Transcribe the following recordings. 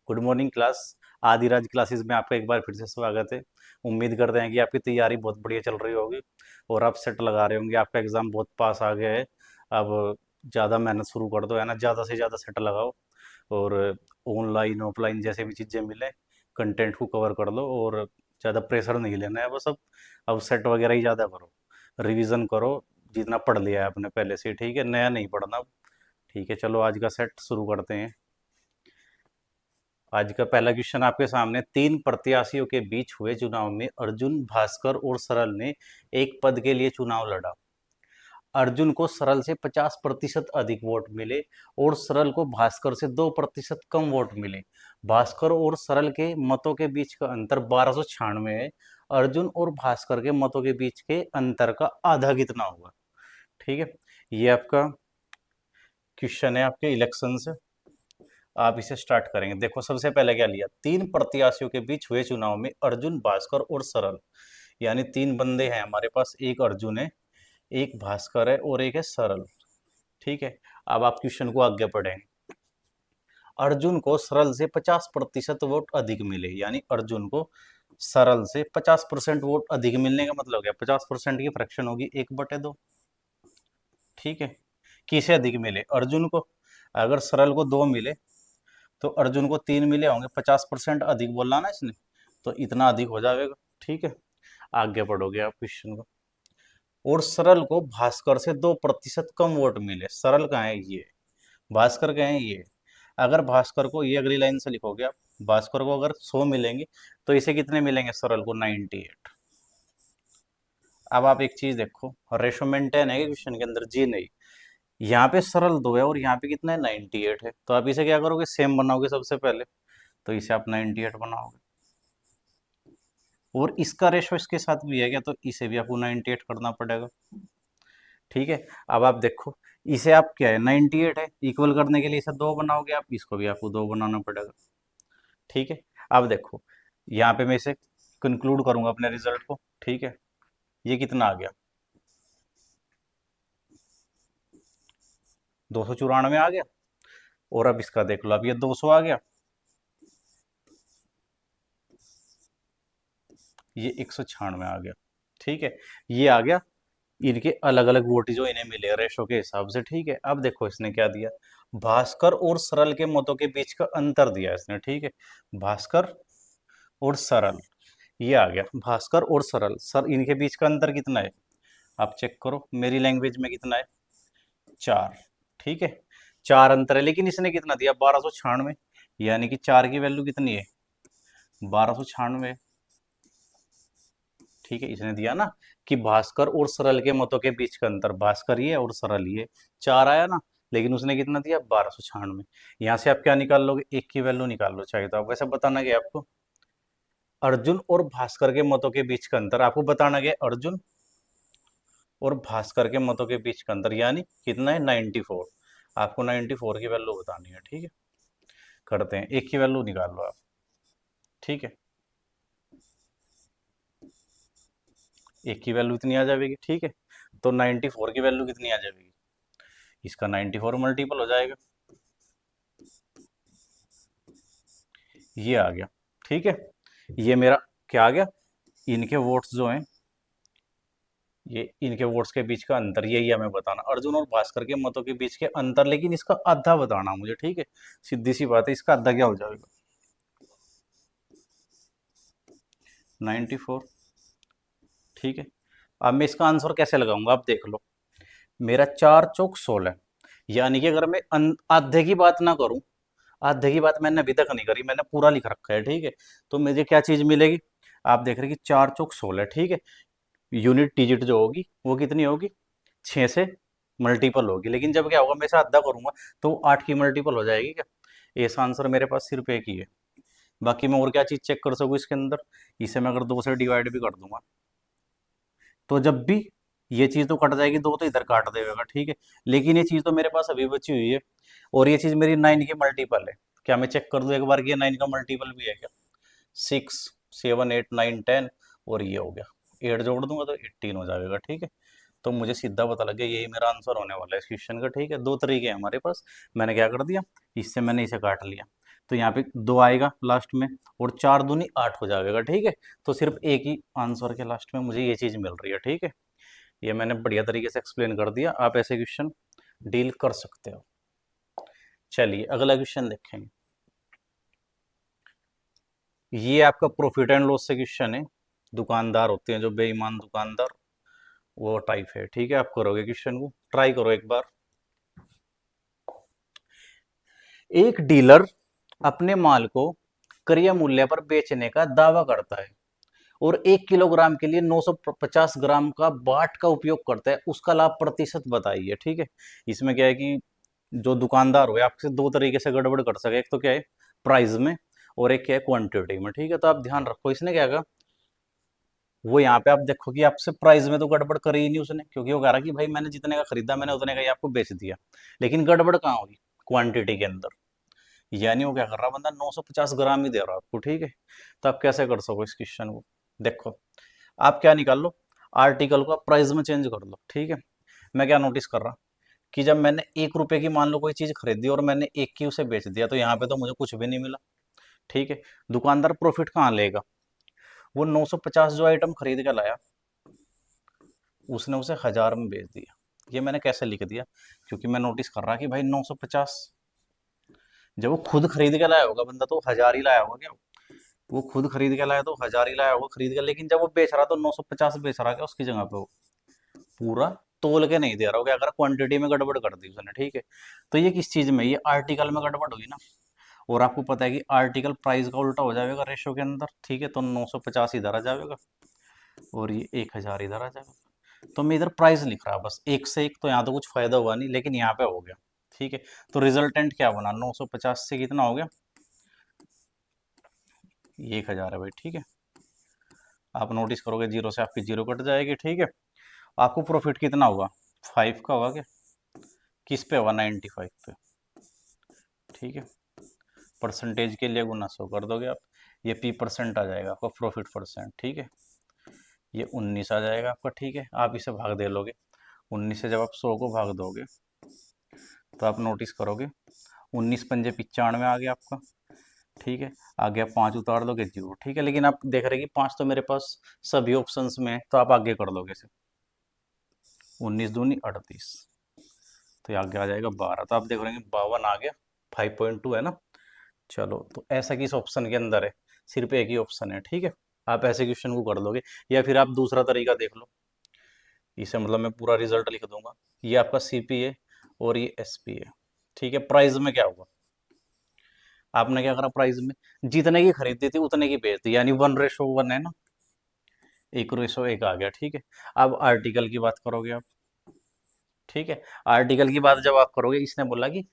Good morning class. Adiraj classes में आपका एक बार फिर से स्वागत है। उम्मीद करते हैं कि आपकी तैयारी बहुत बढ़िया चल रही होगी और आप सेट लगा रहे होंगे। आपका एग्ज़ाम बहुत पास आ गया है। अब ज़्यादा मेहनत शुरू कर दो, है ना। ज़्यादा से ज़्यादा सेट लगाओ और ऑनलाइन ऑफलाइन जैसे भी चीज़ें मिले कंटेंट को कवर कर लो और ज़्यादा प्रेशर नहीं लेना है बस। अब सेट वगैरह ही ज़्यादा करो, रिवीजन करो। जितना पढ़ लिया है आपने पहले से, ठीक है, नया नहीं पढ़ना अब। ठीक है, चलो आज का सेट शुरू करते हैं। आज का पहला क्वेश्चन आपके सामने। तीन प्रत्याशियों के बीच हुए चुनाव में अर्जुन, भास्कर और सरल ने एक पद के लिए चुनाव लड़ा। अर्जुन को सरल से 50% अधिक वोट मिले और सरल को भास्कर से 2% कम वोट मिले। भास्कर और सरल के मतों के बीच का अंतर 1296 है। अर्जुन और भास्कर के मतों के बीच के अंतर का आधा कितना होगा? ठीक है, ये आपका क्वेश्चन है आपके इलेक्शन से। आप इसे स्टार्ट करेंगे। देखो सबसे पहले क्या लिया, तीन प्रत्याशियों के बीच हुए चुनाव में अर्जुन, भास्कर और सरल, यानी तीन बंदे हैं हमारे पास। एक अर्जुन है, एक भास्कर है और एक है सरल। ठीक है, अब आप क्वेश्चन को आगे पढ़ेंगे। अर्जुन को सरल से 50% वोट अधिक मिले, यानी अर्जुन को सरल से 50% वोट अधिक मिलने का मतलब क्या? 50% की फ्रैक्शन होगी 1/2। ठीक है, किसे अधिक मिले? अर्जुन को। अगर सरल को 2 मिले तो अर्जुन को 3 मिले होंगे। 50% अधिक बोला ना इसने, तो इतना अधिक हो जाएगा। ठीक है, आगे पढ़ोगे आप क्वेश्चन को। और सरल को भास्कर से 2% कम वोट मिले। सरल कहाँ है? ये। भास्कर कहाँ है? ये। अगर भास्कर को, ये अगली लाइन से लिखोगे आप, भास्कर को अगर 100 मिलेंगे तो इसे कितने मिलेंगे? सरल को 98। अब आप एक चीज देखो, रेशो मेंटेन है क्वेश्चन के अंदर? जी नहीं। यहाँ पे सरल 2 है और यहाँ पे कितना है? 98 है। तो आप इसे क्या करोगे? सेम बनाओगे सबसे पहले। तो इसे आप 98 बनाओगे और इसका रेशो इसके साथ भी है क्या? तो इसे भी आपको 98 करना पड़ेगा। ठीक है, अब आप देखो, इसे आप क्या है, 98 है, इक्वल करने के लिए इसे 2 बनाओगे आप, इसको भी आपको 2 बनाना पड़ेगा। ठीक है, अब देखो, यहाँ पे मैं इसे कंक्लूड करूंगा अपने रिजल्ट को। ठीक है, ये कितना आ गया? 294 आ गया। और अब इसका देख लो, अब ये 200 आ गया, ये 196 आ गया। ठीक है, ये आ गया इनके अलग अलग वोट जो इन्हें मिले रेशो के हिसाब से। ठीक है, अब देखो इसने क्या दिया, भास्कर और सरल के मतों के बीच का अंतर दिया इसने। ठीक है, भास्कर और सरल, ये आ गया भास्कर और सरल। सर इनके बीच का अंतर कितना है? आप चेक करो, मेरी लैंग्वेज में कितना है? 4। ठीक है, 4 अंतर है, लेकिन इसने कितना दिया? 1296। यानी कि 4 की वैल्यू कितनी है? 1296। ठीक है, इसने दिया ना कि भास्कर और सरल के मतों के बीच का अंतर, भास्कर ये और सरल ये, 4 आया ना। लेकिन उसने कितना दिया? 1296। यहाँ से आप क्या निकाल लोगे? एक की वैल्यू निकाल लो चाहे तो। आप वैसे बताना क्या आपको? अर्जुन और भास्कर के मतों के बीच का अंतर आपको बताना क्या? अर्जुन और भास्कर के मतों के बीच का अंतर, यानी कितना है? 94। आपको 94 की वैल्यू बतानी है। ठीक है, करते हैं, एक की वैल्यू निकाल लो आप। ठीक है, एक की वैल्यू इतनी आ जाएगी। ठीक है, तो 94 की वैल्यू कितनी आ जाएगी? इसका 94 मल्टीपल हो जाएगा, ये आ गया। ठीक है, ये मेरा क्या आ गया? इनके वोट्स जो हैं, ये इनके वोट्स के बीच का अंतर, यही हमें बताना, अर्जुन और भास्कर के मतों के बीच के अंतर। लेकिन इसका आधा बताना मुझे। ठीक है, सीधी सी बात है, इसका आधा क्या हो जाएगा? 94। ठीक है, अब मैं इसका आंसर कैसे लगाऊंगा? आप देख लो, मेरा 4 चौक 16, यानी कि अगर मैं आधे की बात ना करूं, आधे की बात मैंने अभी तक नहीं करी, मैंने पूरा लिख रखा है। ठीक है, तो मुझे क्या चीज मिलेगी? आप देख रहे हैं कि 4 चौक 16। ठीक है, यूनिट डिजिट जो होगी वो कितनी होगी? 6 से मल्टीपल होगी। लेकिन जब क्या होगा, मैं इसे आधा करूंगा तो 8 की मल्टीपल हो जाएगी क्या? ऐसा आंसर मेरे पास सिर्फ एक ही है। बाकी मैं और क्या चीज चेक कर सकूँ इसके अंदर? इसे मैं अगर 2 से डिवाइड भी कर दूंगा तो जब भी ये चीज तो कट जाएगी, 2 तो इधर काट देगा। ठीक है, लेकिन ये चीज तो मेरे पास अभी बची हुई है और ये चीज मेरी 9 की मल्टीपल है। क्या मैं चेक कर दूं एक बार कि ये 9 का मल्टीपल भी है क्या? 6, 7, 8, 9, 10 और ये हो गया, 8 जोड़ दूंगा तो 18 हो जाएगा। ठीक है, तो मुझे सीधा पता लग गया यही मेरा आंसर होने वाला है इस क्वेश्चन का। ठीक है, 2 तरीके हैं हमारे पास। मैंने क्या कर दिया, इससे मैंने इसे काट लिया। तो यहाँ पे 2 आएगा लास्ट में, और 4 दूनी 8 हो जाएगा। ठीक है, तो सिर्फ एक ही आंसर के लास्ट में मुझे ये चीज़ मिल रही है। ठीक है, ये मैंने बढ़िया तरीके से एक्सप्लेन कर दिया, आप ऐसे क्वेश्चन डील कर सकते हो। चलिए अगला क्वेश्चन देखेंगे। ये आपका प्रॉफिट एंड लॉस से क्वेश्चन है। दुकानदार होते हैं जो बेईमान दुकानदार, वो टाइप है। ठीक है, आप करोगे क्वेश्चन को, ट्राई करो एक बार। एक डीलर अपने माल को क्रय मूल्य पर बेचने का दावा करता है और 1 किलोग्राम के लिए 950 ग्राम का बाट का उपयोग करता है, उसका लाभ प्रतिशत बताइए। ठीक है, इसमें क्या है कि जो दुकानदार हो आपसे दो तरीके से गड़बड़ कर सके, एक तो क्या है प्राइस में, और एक क्या है क्वांटिटी में। ठीक है, तो आप ध्यान रखो, इसने क्या कहा, वो यहाँ पे आप देखो कि आपसे प्राइस में तो गड़बड़ करी ही नहीं उसने, क्योंकि वो कह रहा कि भाई मैंने जितने का खरीदा मैंने उतने का ही आपको बेच दिया। लेकिन गड़बड़ कहाँ होगी, क्वांटिटी के अंदर। यानी वो क्या कर रहा बंदा, 950 ग्राम ही दे रहा आपको। ठीक है, तो आप कैसे कर सको इस क्वेश्चन को, देखो आप क्या निकाल लो, आर्टिकल को आप प्राइस में चेंज कर लो। ठीक है, मैं क्या नोटिस कर रहा कि जब मैंने 1 रुपए की मान लो कोई चीज खरीदी और मैंने 1 की उसे बेच दिया, तो यहाँ पे तो मुझे कुछ भी नहीं मिला। ठीक है, दुकानदार प्रॉफिट कहाँ लेगा, वो 950 जो आइटम खरीद के लाया उसने उसे 1000 में बेच दिया। ये मैंने कैसे लिख दिया, क्योंकि मैं नोटिस कर रहा कि भाई 950 जब वो खुद खरीद के लाया होगा बंदा तो 1000 ही लाया होगा क्या, वो खुद खरीद के लाया तो 1000 ही लाया होगा खरीद के, लेकिन जब वो बेच रहा तो 950 बेच रहा क्या उसकी जगह पे, वो पूरा तोल के नहीं दे रहा होगा, अगर क्वांटिटी में गड़बड़ कर दी उसने। ठीक है, तो ये किस चीज में, ये आर्टिकल में गड़बड़ हुई ना, और आपको पता है कि आर्टिकल प्राइस का उल्टा हो जाएगा रेशो के अंदर। ठीक है, तो 950 इधर आ जाएगा और ये 1000 इधर आ जाएगा। तो मैं इधर प्राइस लिख रहा बस एक से एक, तो यहाँ तो कुछ फायदा हुआ नहीं, लेकिन यहाँ पे हो गया। ठीक है, तो रिजल्टेंट क्या बना, 950 से कितना हो गया, 1000 है भाई। ठीक है, आप नोटिस करोगे जीरो से आपकी जीरो कट जाएगी। ठीक है, आपको प्रॉफिट कितना होगा, 5 का होगा क्या, किस पे होगा, 95 पे। ठीक है, परसेंटेज के लिए गुना 100 कर दोगे आप, ये पी परसेंट आ जाएगा आपका प्रॉफिट परसेंट। ठीक है, ये 19 आ जाएगा आपका। ठीक है, आप इसे भाग दे लोगे, 19 से जब आप 100 को भाग दोगे तो आप नोटिस करोगे 19 पंजे 95 आ गया आपका। ठीक है, आगे आप 5 उतार दोगे 0। ठीक है, लेकिन आप देख रहे हैं कि 5 तो मेरे पास सभी ऑप्शंस में है, तो आप आगे कर दोगे इसे, 19 दूनी 38, तो ये आगे आ जाएगा 12, तो आप देख रहे हैं 52 आ गया, 5.2 है ना। चलो, तो ऐसा किस ऑप्शन के अंदर है, सिर्फ एक ही ऑप्शन है। ठीक है, आप ऐसे क्वेश्चन को कर दोगे, या फिर आप दूसरा तरीका देख लो, इसे मतलब मैं पूरा रिजल्ट लिख दूंगा, ये आपका सीपी है और ये एसपी है। ठीक है, प्राइस में क्या हुआ, आपने क्या करा, प्राइस में जितने की खरीदी थी उतने की बेच दी, यानी 1:1 है ना, 1:1 आ गया। ठीक है, अब आर्टिकल की बात करोगे आप। ठीक है, आर्टिकल की बात जब आप करोगे, इसने बोला कि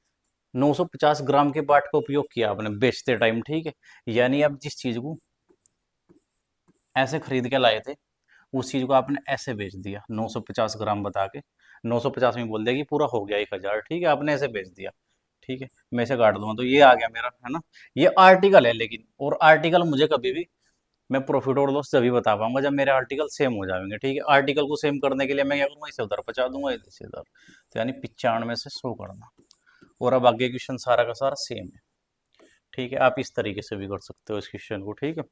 950 ग्राम के बाट का उपयोग किया आपने बेचते टाइम। ठीक है, यानी आप जिस चीज को ऐसे खरीद के लाए थे उस चीज को आपने ऐसे बेच दिया 950 ग्राम बता के, 950 में बोल दिया कि पूरा हो गया 1000। ठीक है, आपने ऐसे बेच दिया। ठीक है, मैं इसे काट दूंगा, तो ये आ गया मेरा, है ना, ये आर्टिकल है। लेकिन और आर्टिकल मुझे कभी भी, मैं प्रॉफिट और लॉस तभी बता पाऊंगा जब मेरे आर्टिकल सेम हो जाएंगे। ठीक है, आर्टिकल को सेम करने के लिए मैं क्या करूंगा, इसे उधर पहुंचा दूंगा, इसे इधर, तो यानी 95 से 100 करना, और अब आगे क्वेश्चन सारा का सारा सेम है। ठीक है, आप इस तरीके से भी कर सकते हो इस क्वेश्चन को। ठीक है,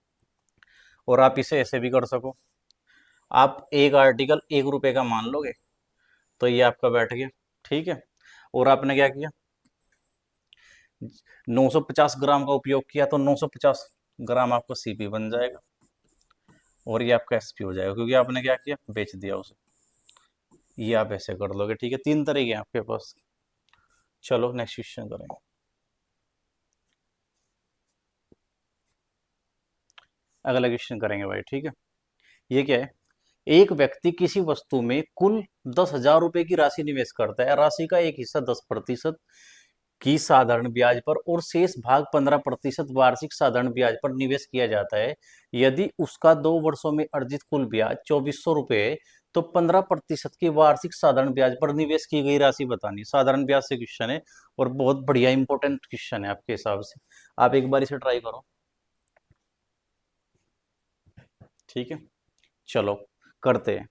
और आप इसे ऐसे भी कर सको, आप एक आर्टिकल 1 रुपए का मान लोगे, तो ये आपका बैठ गया। ठीक है, और आपने क्या किया, 950 ग्राम का उपयोग किया, तो 950 ग्राम आपका सीपी बन जाएगा, और ये आपका एसपी हो जाएगा, क्योंकि आपने क्या किया, बेच दिया उसे। ये आप ऐसे कर लोगे। ठीक है, 3 तरीके हैं आपके पास। चलो नेक्स्ट क्वेश्चन करेंगे। अगला क्वेश्चन करेंगे भाई। ठीक है, ये क्या है, एक व्यक्ति किसी वस्तु में कुल 10,000 रुपए की राशि निवेश करता है, राशि का एक हिस्सा 10% की साधारण ब्याज पर और शेष भाग 15% वार्षिक साधारण ब्याज पर निवेश किया जाता है। यदि उसका 2 वर्षों में अर्जित कुल ब्याज 2400 रुपये है, तो 15% की वार्षिक साधारण ब्याज पर निवेश की गई राशि बतानी। साधारण ब्याज से क्वेश्चन है, और बहुत बढ़िया इंपॉर्टेंट क्वेश्चन है आपके हिसाब से, आप एक बार इसे ट्राई करो। ठीक है, चलो करते हैं।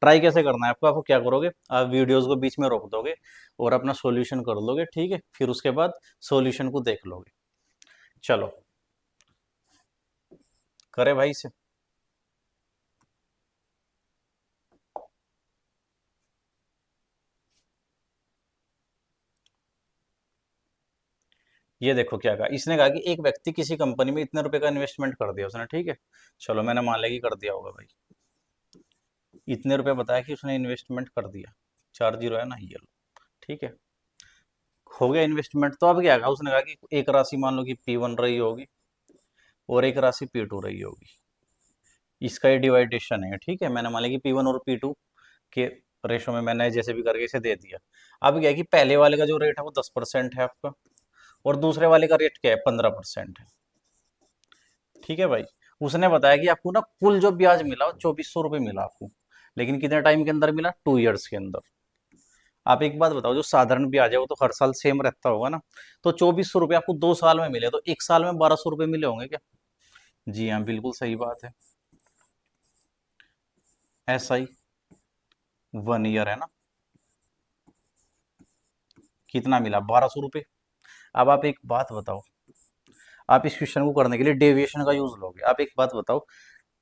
ट्राई कैसे करना है आपको, आपको क्या करोगे, आप वीडियोस को बीच में रोक दोगे और अपना सॉल्यूशन कर लोगे। ठीक है, फिर उसके बाद सॉल्यूशन को देख लोगे। चलो करे भाई से। ये देखो क्या कहा इसने, कहा कि एक व्यक्ति किसी कंपनी में इतने रुपए का इन्वेस्टमेंट कर दिया उसने, ठीक है। चलो मैंने मान लिया कि कर दिया होगा भाई, इतने रुपए बताया कि उसने इन्वेस्टमेंट कर दिया, 4 जीरो है ना, ये लो, ठीक है। हो गया इन्वेस्टमेंट, तो अब क्या कहा उसने, कहा कि एक राशि मान लो कि P1 रही होगी और एक राशि P2 रही होगी, इसका ये डिवाइडेशन है, ठीक है। मैंने मान लिया कि P1 और P2 के रेशो में मैंने जैसे भी करके इसे दे दिया। अब क्या है कि पहले वाले का जो रेट है वो 10% है आपका, और दूसरे वाले का रेट क्या है, 15% है, ठीक है भाई। उसने बताया कि आपको ना कुल जो ब्याज मिला वो 2400 रुपये मिला आपको, लेकिन कितने टाइम के अंदर मिला, 2 ईयर्स के अंदर। आप एक बात बताओ, जो साधारण ब्याज है वो तो हर साल सेम रहता होगा ना, तो 2400 रुपये आपको 2 साल में मिले, तो एक साल में 1200 रुपये मिले होंगे क्या? जी हाँ, बिल्कुल सही बात है। SI 1 ईयर है ना, कितना मिला, 1200 रुपये। अब आप एक बात बताओ, आप इस क्वेश्चन को करने के लिए डेविएशन का यूज लोगे। आप एक बात बताओ,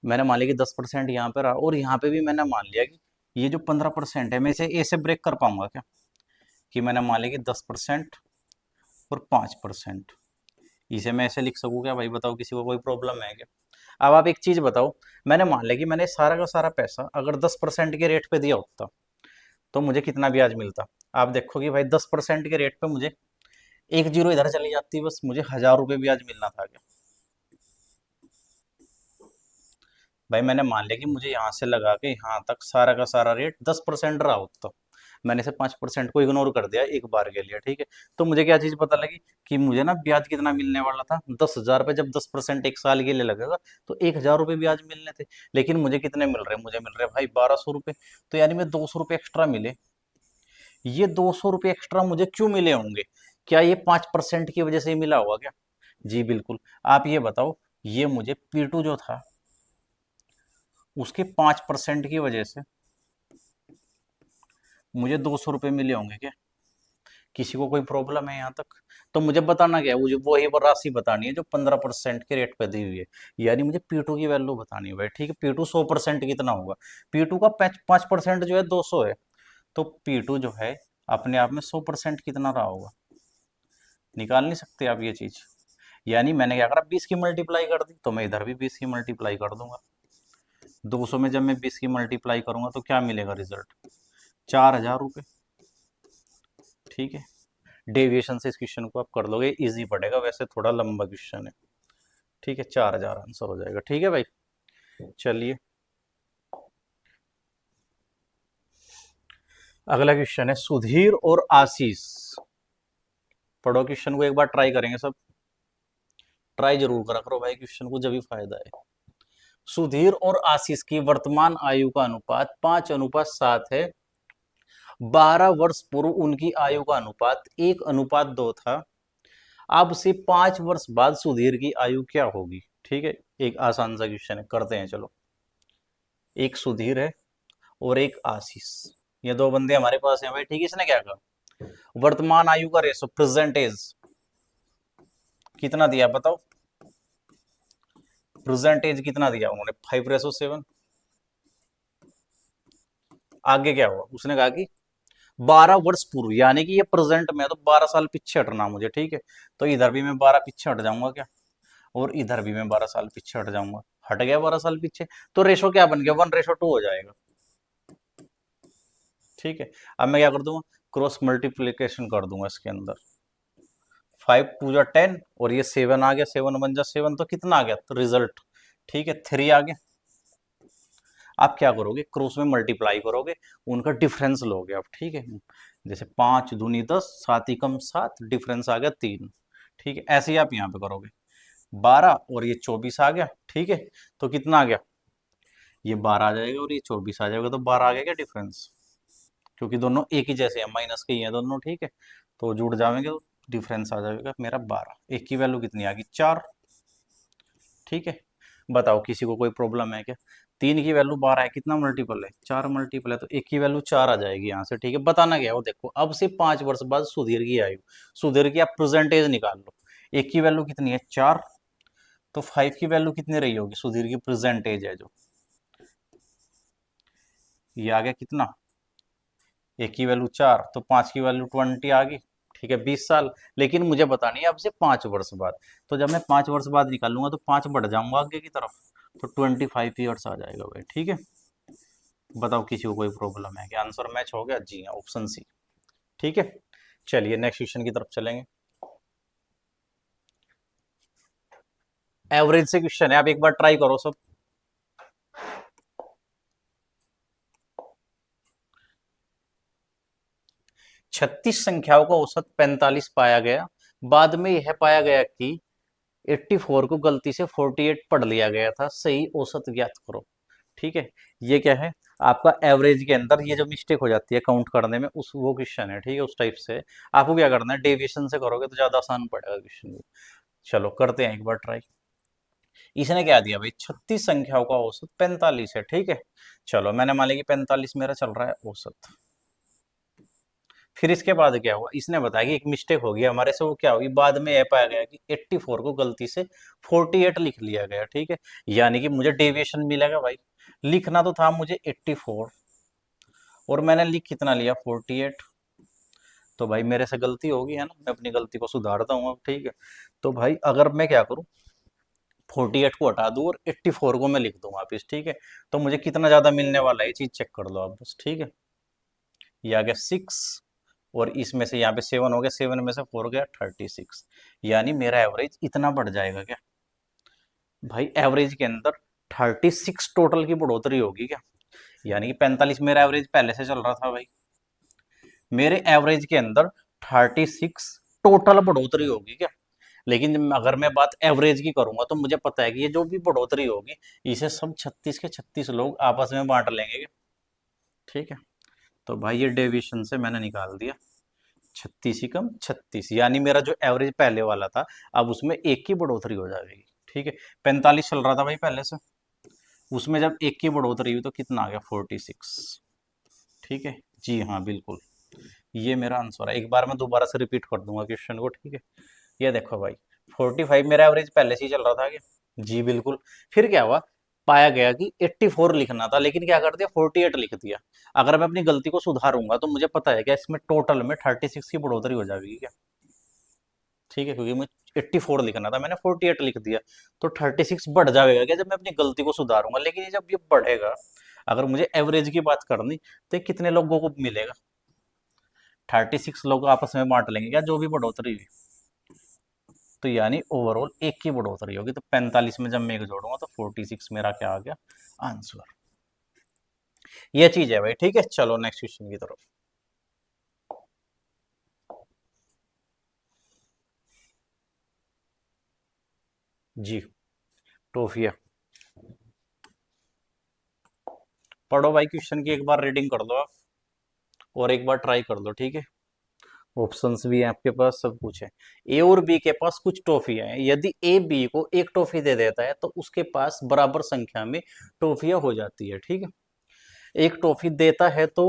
मैंने मान लिया कि 10% यहाँ पर रहा, और यहाँ पे भी मैंने मान लिया कि ये जो 15% है, मैं इसे ए से ब्रेक कर पाऊंगा क्या? कि मैंने मान लिया कि 10% और 5%, इसे मैं ऐसे लिख सकूँ क्या भाई? बताओ, किसी को कोई प्रॉब्लम है क्या? अब आप एक चीज बताओ, मैंने मान लिया कि मैंने सारा का सारा पैसा अगर 10% के रेट पे दिया होता तो मुझे कितना ब्याज मिलता? आप देखो कि भाई 10% के रेट पे मुझे एक जीरो इधर चली जाती, बस मुझे 1000 रुपये ब्याज मिलना था क्या? भाई मैंने मान लिया कि मुझे यहाँ से लगा के यहाँ तक सारा का सारा रेट 10% रहा होता, मैंने इसे 5% को इग्नोर कर दिया एक बार के लिए, ठीक है। तो मुझे क्या चीज़ पता लगी कि मुझे ना ब्याज कितना मिलने वाला था, 10,000 रुपये। जब 10% एक साल के लिए लगेगा तो 1,000 रुपये ब्याज मिलने थे, लेकिन मुझे कितने मिल रहे हैं, मुझे मिल रहे हैं भाई 1200 रुपये। तो यानी मैं 200 रुपये एक्स्ट्रा मिले। ये 200 रुपये एक्स्ट्रा मुझे क्यों मिले होंगे? क्या ये 5% की वजह से ही मिला होगा क्या? जी बिल्कुल। आप ये बताओ, ये मुझे P2 जो था उसके 5% की वजह से मुझे 200 रुपये मिले होंगे क्या? किसी को कोई प्रॉब्लम है यहाँ तक? तो मुझे बताना क्या है, मुझे वही राशि बतानी है जो 15% के रेट पे दी हुई है, यानी मुझे P2 की वैल्यू बतानी है भाई, ठीक है। P2 100% कितना होगा? P2 का 5% जो है 200 है, तो P2 जो है अपने आप में 100% कितना रहा होगा? निकाल नहीं सकते आप ये चीज? यानी मैंने क्या करा, 20 की मल्टीप्लाई कर दी, तो मैं इधर भी 20 की मल्टीप्लाई कर दूंगा। 200 में जब मैं 20 की मल्टीप्लाई करूंगा तो क्या मिलेगा रिजल्ट? 4,000 रुपये, ठीक है। डेविएशन से इस क्वेश्चन को आप कर लोगे, इजी पड़ेगा, वैसे थोड़ा लंबा क्वेश्चन है, ठीक है। 4,000 आंसर हो जाएगा, ठीक है भाई। चलिए अगला क्वेश्चन है, सुधीर और आशीष। पढ़ो क्वेश्चन को एक बार, ट्राई करेंगे सब, ट्राई जरूर करा करो भाई क्वेश्चन को, जब भी फायदा है। सुधीर और आशीष की वर्तमान आयु का अनुपात 5:7 है। 12 वर्ष पूर्व उनकी आयु का अनुपात 1:2 था। अब से 5 वर्ष बाद सुधीर की आयु क्या होगी? ठीक है, एक आसान सा क्वेश्चन है, करते हैं चलो। एक सुधीर है और एक आशीष, ये दो बंदे हमारे पास हैं भाई, ठीक है। इसने क्या कहा, वर्तमान आयु का रेशो, प्रेजेंट एज कितना दिया बताओ? प्रेजेंट एज कितना दिया उन्होंने? 5:7। आगे क्या हुआ, उसने कहा कि 12 वर्ष पूर्व, यानी कि ये प्रेजेंट में है, तो 12 साल पीछे हटना मुझे, ठीक है। तो इधर भी मैं 12 पीछे हट जाऊंगा क्या, और इधर भी मैं 12 साल पीछे हट जाऊंगा। हट गया 12 साल पीछे, तो रेशो क्या बन गया, 1:2 हो जाएगा, ठीक है। अब मैं क्या कर दूंगा, क्रॉस मल्टीप्लीकेशन कर दूंगा इसके अंदर। 5 2 जा 10, और ये 7 आ गया, 7 1 जा 7, तो कितना आ गया तो रिजल्ट, ठीक है, 3 आ गया। आप क्या करोगे, क्रॉस में मल्टीप्लाई करोगे, उनका डिफरेंस लोगे आप, ठीक है। जैसे 5 दूनी 10, 7 एकम 7, डिफरेंस आ गया 3, ठीक है। ऐसे ही आप यहाँ पे करोगे, 12 और ये 24 आ गया, ठीक है। तो कितना आ गया, ये 12 आ जाएगा और ये 24 आ जाएगा, तो 12 आ गया क्या डिफरेंस? क्योंकि दोनों एक ही जैसे हैं, माइनस के ही हैं दोनों, ठीक है। तो जुड़ जाएंगे तो डिफरेंस आ जाएगा मेरा 12। एक की वैल्यू कितनी आ गई, 4, ठीक है। बताओ किसी को कोई प्रॉब्लम है क्या? 3 की वैल्यू 12 है, कितना मल्टीपल है, 4 मल्टीपल है, तो एक की वैल्यू 4 आ जाएगी यहाँ से, ठीक है। बताना क्या है वो देखो, अब से 5 वर्ष बाद सुधीर की आयु, सुधीर की आप प्रेजेंट एज निकाल लो, एक की वैल्यू कितनी है 4, तो 5 की वैल्यू कितनी रही होगी सुधीर की प्रेजेंट एज है जो, ये आ गया कितना, एक की वैल्यू 4 तो 5 की वैल्यू 20 आ गई, ठीक है 20 साल। लेकिन मुझे बतानी है अब से 5 वर्ष बाद, तो जब मैं 5 वर्ष बाद निकालूंगा तो 5 बढ़ जाऊंगा आगे की तरफ, तो 25 ईयर्स आ जाएगा भाई, ठीक है। बताओ किसी को कोई प्रॉब्लम है क्या, आंसर मैच हो गया, जी हाँ ऑप्शन सी, ठीक है। चलिए नेक्स्ट क्वेश्चन की तरफ चलेंगे। एवरेज से क्वेश्चन है, आप एक बार ट्राई करो सब। 36 संख्याओं का औसत 45 पाया गया, बाद में यह पाया गया कि 84 को गलती से 48 पढ़ लिया गया था, सही औसत ज्ञात करो, ठीक है। ये क्या है, आपका एवरेज के अंदर ये जो मिस्टेक हो जाती है काउंट करने में, उस वो क्वेश्चन है, ठीक है, उस टाइप से। आपको क्या करना है, डेविएशन से करोगे तो ज्यादा आसान पड़ेगा क्वेश्चन। चलो करते हैं एक बार ट्राई। इसने क्या दिया भाई, 36 संख्याओं का औसत 45 है, ठीक है। चलो मैंने मान लिया कि 45 मेरा चल रहा है औसत। फिर इसके बाद क्या हुआ, इसने बताया कि एक मिस्टेक हो गई हमारे से, वो क्या होगी, बाद में यह पाया गया कि 84 को गलती से 48 लिख लिया गया, ठीक है। यानी कि मुझे डेविएशन मिलेगा भाई, लिखना तो था मुझे 84 और मैंने लिख कितना लिया 48, तो भाई मेरे से गलती होगी है ना, मैं अपनी गलती को सुधारता हूँ अब, ठीक है। तो भाई अगर मैं क्या करूँ, 48 को हटा दूँ और 84 को मैं लिख दूँ वापिस, ठीक है। तो मुझे कितना ज्यादा मिलने वाला है, ये चीज चेक कर लो आप बस, ठीक है। ये आ गया 6, और इसमें से यहाँ पे 7 हो गया, 7 में से 4 गया 36, यानी मेरा एवरेज इतना बढ़ जाएगा क्या भाई, एवरेज के अंदर 36 टोटल की बढ़ोतरी होगी क्या, यानी कि 45 मेरा एवरेज पहले से चल रहा था भाई, मेरे एवरेज के अंदर 36 टोटल बढ़ोतरी होगी क्या। लेकिन अगर मैं बात एवरेज की करूंगा तो मुझे पता है कि ये जो भी बढ़ोतरी होगी, इसे सब 36 के 36 लोग आपस में बांट लेंगे क्या, ठीक है। तो भाई ये डेविएशन से मैंने निकाल दिया, 36 ही कम 36, यानी मेरा जो एवरेज पहले वाला था, अब उसमें एक की बढ़ोतरी हो जाएगी, ठीक है। 45 चल रहा था भाई पहले से, उसमें जब एक की बढ़ोतरी हुई तो कितना आ गया 46, ठीक है। जी हाँ बिल्कुल, ये मेरा आंसर है। एक बार मैं दोबारा से रिपीट कर दूंगा क्वेश्चन को, ठीक है। ये देखो भाई, 45 मेरा एवरेज पहले से ही चल रहा था क्या, जी बिल्कुल। फिर क्या हुआ, पाया गया कि 84 लिखना था, लेकिन क्या कर दिया 48 लिख दिया। अगर मैं अपनी गलती को सुधारूंगा तो मुझे पता है कि इसमें टोटल में 36 की बढ़ोतरी हो जाएगी क्या, ठीक है, क्योंकि मुझे 84 लिखना था, मैंने 48 लिख दिया, तो 36 बढ़ जाएगा क्या जब मैं अपनी गलती को सुधारूंगा। लेकिन ये जब ये बढ़ेगा, अगर मुझे एवरेज की बात करनी, तो ये कितने लोगों को मिलेगा, 36 लोग आपस में बांट लेंगे क्या जो भी बढ़ोतरी हुई, तो यानी ओवरऑल एक की बढ़ोतरी होगी, तो 45 में जब मैं एक जोड़ूंगा तो 46 मेरा क्या आ गया आंसर। ये चीज है भाई, ठीक है। चलो नेक्स्ट क्वेश्चन की तरफ। जी, टोफिया पढ़ो भाई, क्वेश्चन की एक बार रीडिंग कर दो आप, और एक बार ट्राई कर दो, ठीक है। ऑप्शंस भी हैं आपके पास, सब कुछ है। ए और बी के पास कुछ टॉफियां हैं, यदि ए बी को एक टॉफी दे देता है तो उसके पास बराबर संख्या में टॉफियां हो जाती है, ठीक है। एक टॉफी देता है तो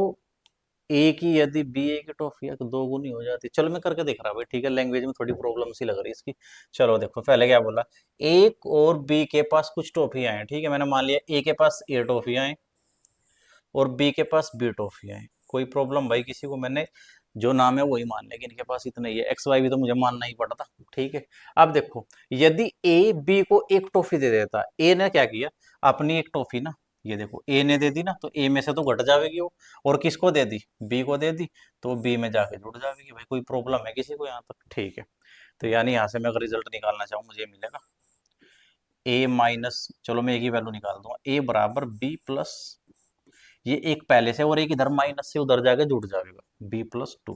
ए की यदि बी ए की टॉफियां तो दो गुनी हो जाती है। चलो मैं करके देख रहा भाई, ठीक है, लैंग्वेज में थोड़ी प्रॉब्लम सी लग रही है इसकी। चलो देखो पहले क्या बोला, एक और बी के पास कुछ टॉफियां हैं, ठीक है, मैंने मान लिया ए के पास ए टॉफियां हैं और बी के पास बी टॉफियां हैं। कोई प्रॉब्लम भाई किसी को, मैंने जो नाम है वही मान लिया कि इनके पास इतना ही है, एक्स वाई भी तो मुझे मानना ही पड़ता, ठीक है। अब देखो, यदि ए बी को एक टॉफी दे देता, ए ने क्या किया, अपनी एक टॉफी ना, ये देखो ए ने दे दी ना, तो ए में से तो घट जाएगी वो, और किसको दे दी, बी को दे दी, तो बी में जाके जुड़ जाएगी भाई। कोई प्रॉब्लम है किसी को यहाँ तक, ठीक है। तो यानी यहाँ से मैं अगर रिजल्ट निकालना चाहूँ मुझे मिलेगा ए माइनस, चलो मैं एक ही वैल्यू निकाल दूंगा, ए बराबर बी प्लस, ये एक पहले से और एक इधर माइनस से उधर जाके जुड़ जाएगा, b+2,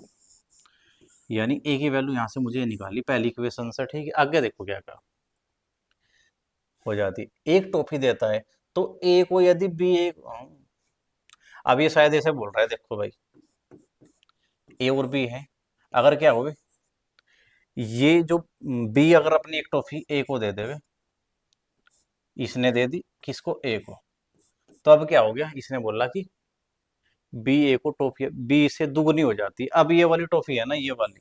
यानी ए की वैल्यू यहाँ से मुझे निकाली पहली इक्वेशन से, ठीक है। आगे देखो क्या क्या हो जाती है, एक टॉफी देता है तो ए को यदि बी एक, अब ये शायद ऐसे बोल रहा है, देखो भाई ए और बी है, अगर क्या हो, ये जो बी अगर अपनी एक टॉफी ए को दे देवे, इसने दे दी किसको, ए को, तो अब क्या हो गया, इसने बोला कि बी ए को टॉफी बी से दुगनी हो जाती है। अब ये वाली टॉफी है ना, ये वाली,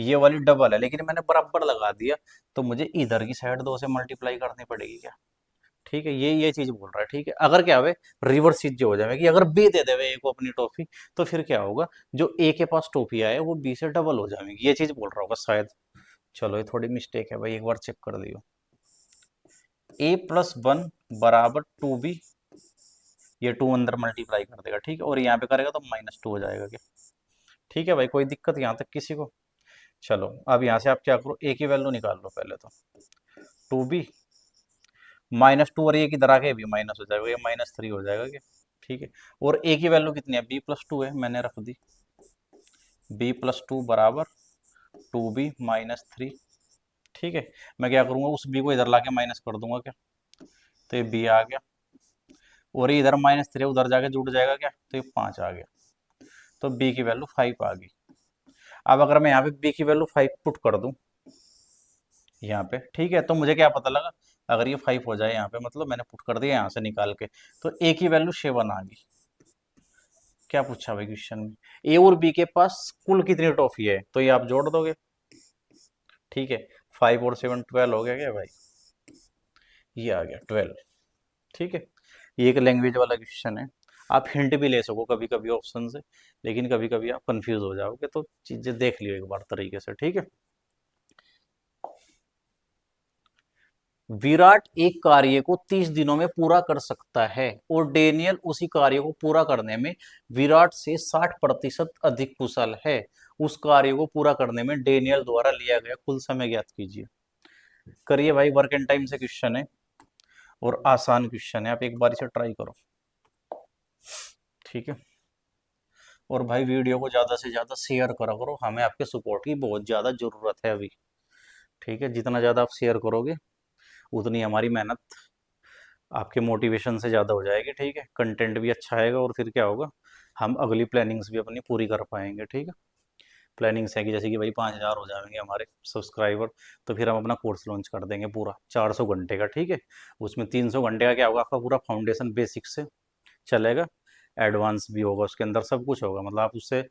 ये वाली डबल है लेकिन मैंने बराबर लगा दिया, तो मुझे इधर की साइड 2 से मल्टीप्लाई करनी पड़ेगी क्या? ठीक है, ये चीज बोल रहा है। ठीक है, अगर क्या है रिवर्स चीज जो हो जाएगी कि अगर बी दे देवे ए को अपनी टॉफी, तो फिर क्या होगा, जो ए के पास टॉफी आए वो बी से डबल हो जाएगी, ये चीज बोल रहा होगा शायद। चलो ये थोड़ी मिस्टेक है भाई, एक बार चेक कर लियो। a+1 बराबर 2b, ये 2 अंदर मल्टीप्लाई कर देगा। ठीक है, और यहाँ पे करेगा तो -2 हो जाएगा क्या? ठीक है भाई, कोई दिक्कत यहाँ तक किसी को? चलो अब यहाँ से आप क्या करो, ए की वैल्यू निकाल लो पहले तो। 2b -2, और ये किधर आके भी माइनस हो जाएगा, ये -3 हो जाएगा क्या? ठीक है, और ए की वैल्यू कितनी है, b+2 है, मैंने रख दी। b+2 बराबर 2b-3। ठीक है, मैं क्या करूँगा, उस b को इधर लाके माइनस कर दूंगा क्या, तो ये b आ गया, और ये इधर -3 उधर जाके जुड़ जाएगा क्या, तो ये 5 आ गया, तो b की वैल्यू 5 आ गई। अब अगर मैं यहाँ पे b की वैल्यू 5 पुट कर दूं यहाँ पे, ठीक है, तो मुझे क्या पता लगा, अगर ये 5 हो जाए यहाँ पे, मतलब मैंने पुट कर दिया यहाँ से निकाल के, तो a की वैल्यू 7 आ गई। क्या पूछा भाई क्वेश्चन में, ए और बी के पास कुल कितनी टॉफी है, तो ये आप जोड़ दोगे। ठीक है, 5 और 7 12 हो गया क्या भाई, ये आ गया 12। ठीक है, ये एक लैंग्वेज वाला क्वेश्चन है। आप हिंट भी ले सको कभी कभी ऑप्शन से, लेकिन कभी कभी आप कंफ्यूज हो जाओगे, तो चीजें देख लियो एक बार तरीके से। ठीक है, विराट एक कार्य को 30 दिनों में पूरा कर सकता है और डेनियल उसी कार्य को पूरा करने में विराट से 60% अधिक कुशल है। उस कार्य को पूरा करने में डेनियल द्वारा लिया गया कुल समय ज्ञात कीजिए। करिए भाई, वर्क एंड टाइम से क्वेश्चन है और आसान क्वेश्चन है, आप एक बार इसे ट्राई करो। ठीक है, और भाई वीडियो को ज़्यादा से ज़्यादा शेयर करा करो, हमें आपके सपोर्ट की बहुत ज़्यादा ज़रूरत है अभी। ठीक है, जितना ज़्यादा आप शेयर करोगे उतनी हमारी मेहनत आपके मोटिवेशन से ज़्यादा हो जाएगी। ठीक है, कंटेंट भी अच्छा आएगा, और फिर क्या होगा, हम अगली प्लानिंग्स भी अपनी पूरी कर पाएंगे। ठीक है, प्लानिंग्स है कि जैसे कि भाई 5,000 हो जाएंगे हमारे सब्सक्राइबर, तो फिर हम अपना कोर्स लॉन्च कर देंगे पूरा 400 घंटे का। ठीक है, उसमें 300 घंटे का क्या होगा, आपका पूरा फाउंडेशन बेसिक से चलेगा, एडवांस भी होगा, उसके अंदर सब कुछ होगा, मतलब आप उससे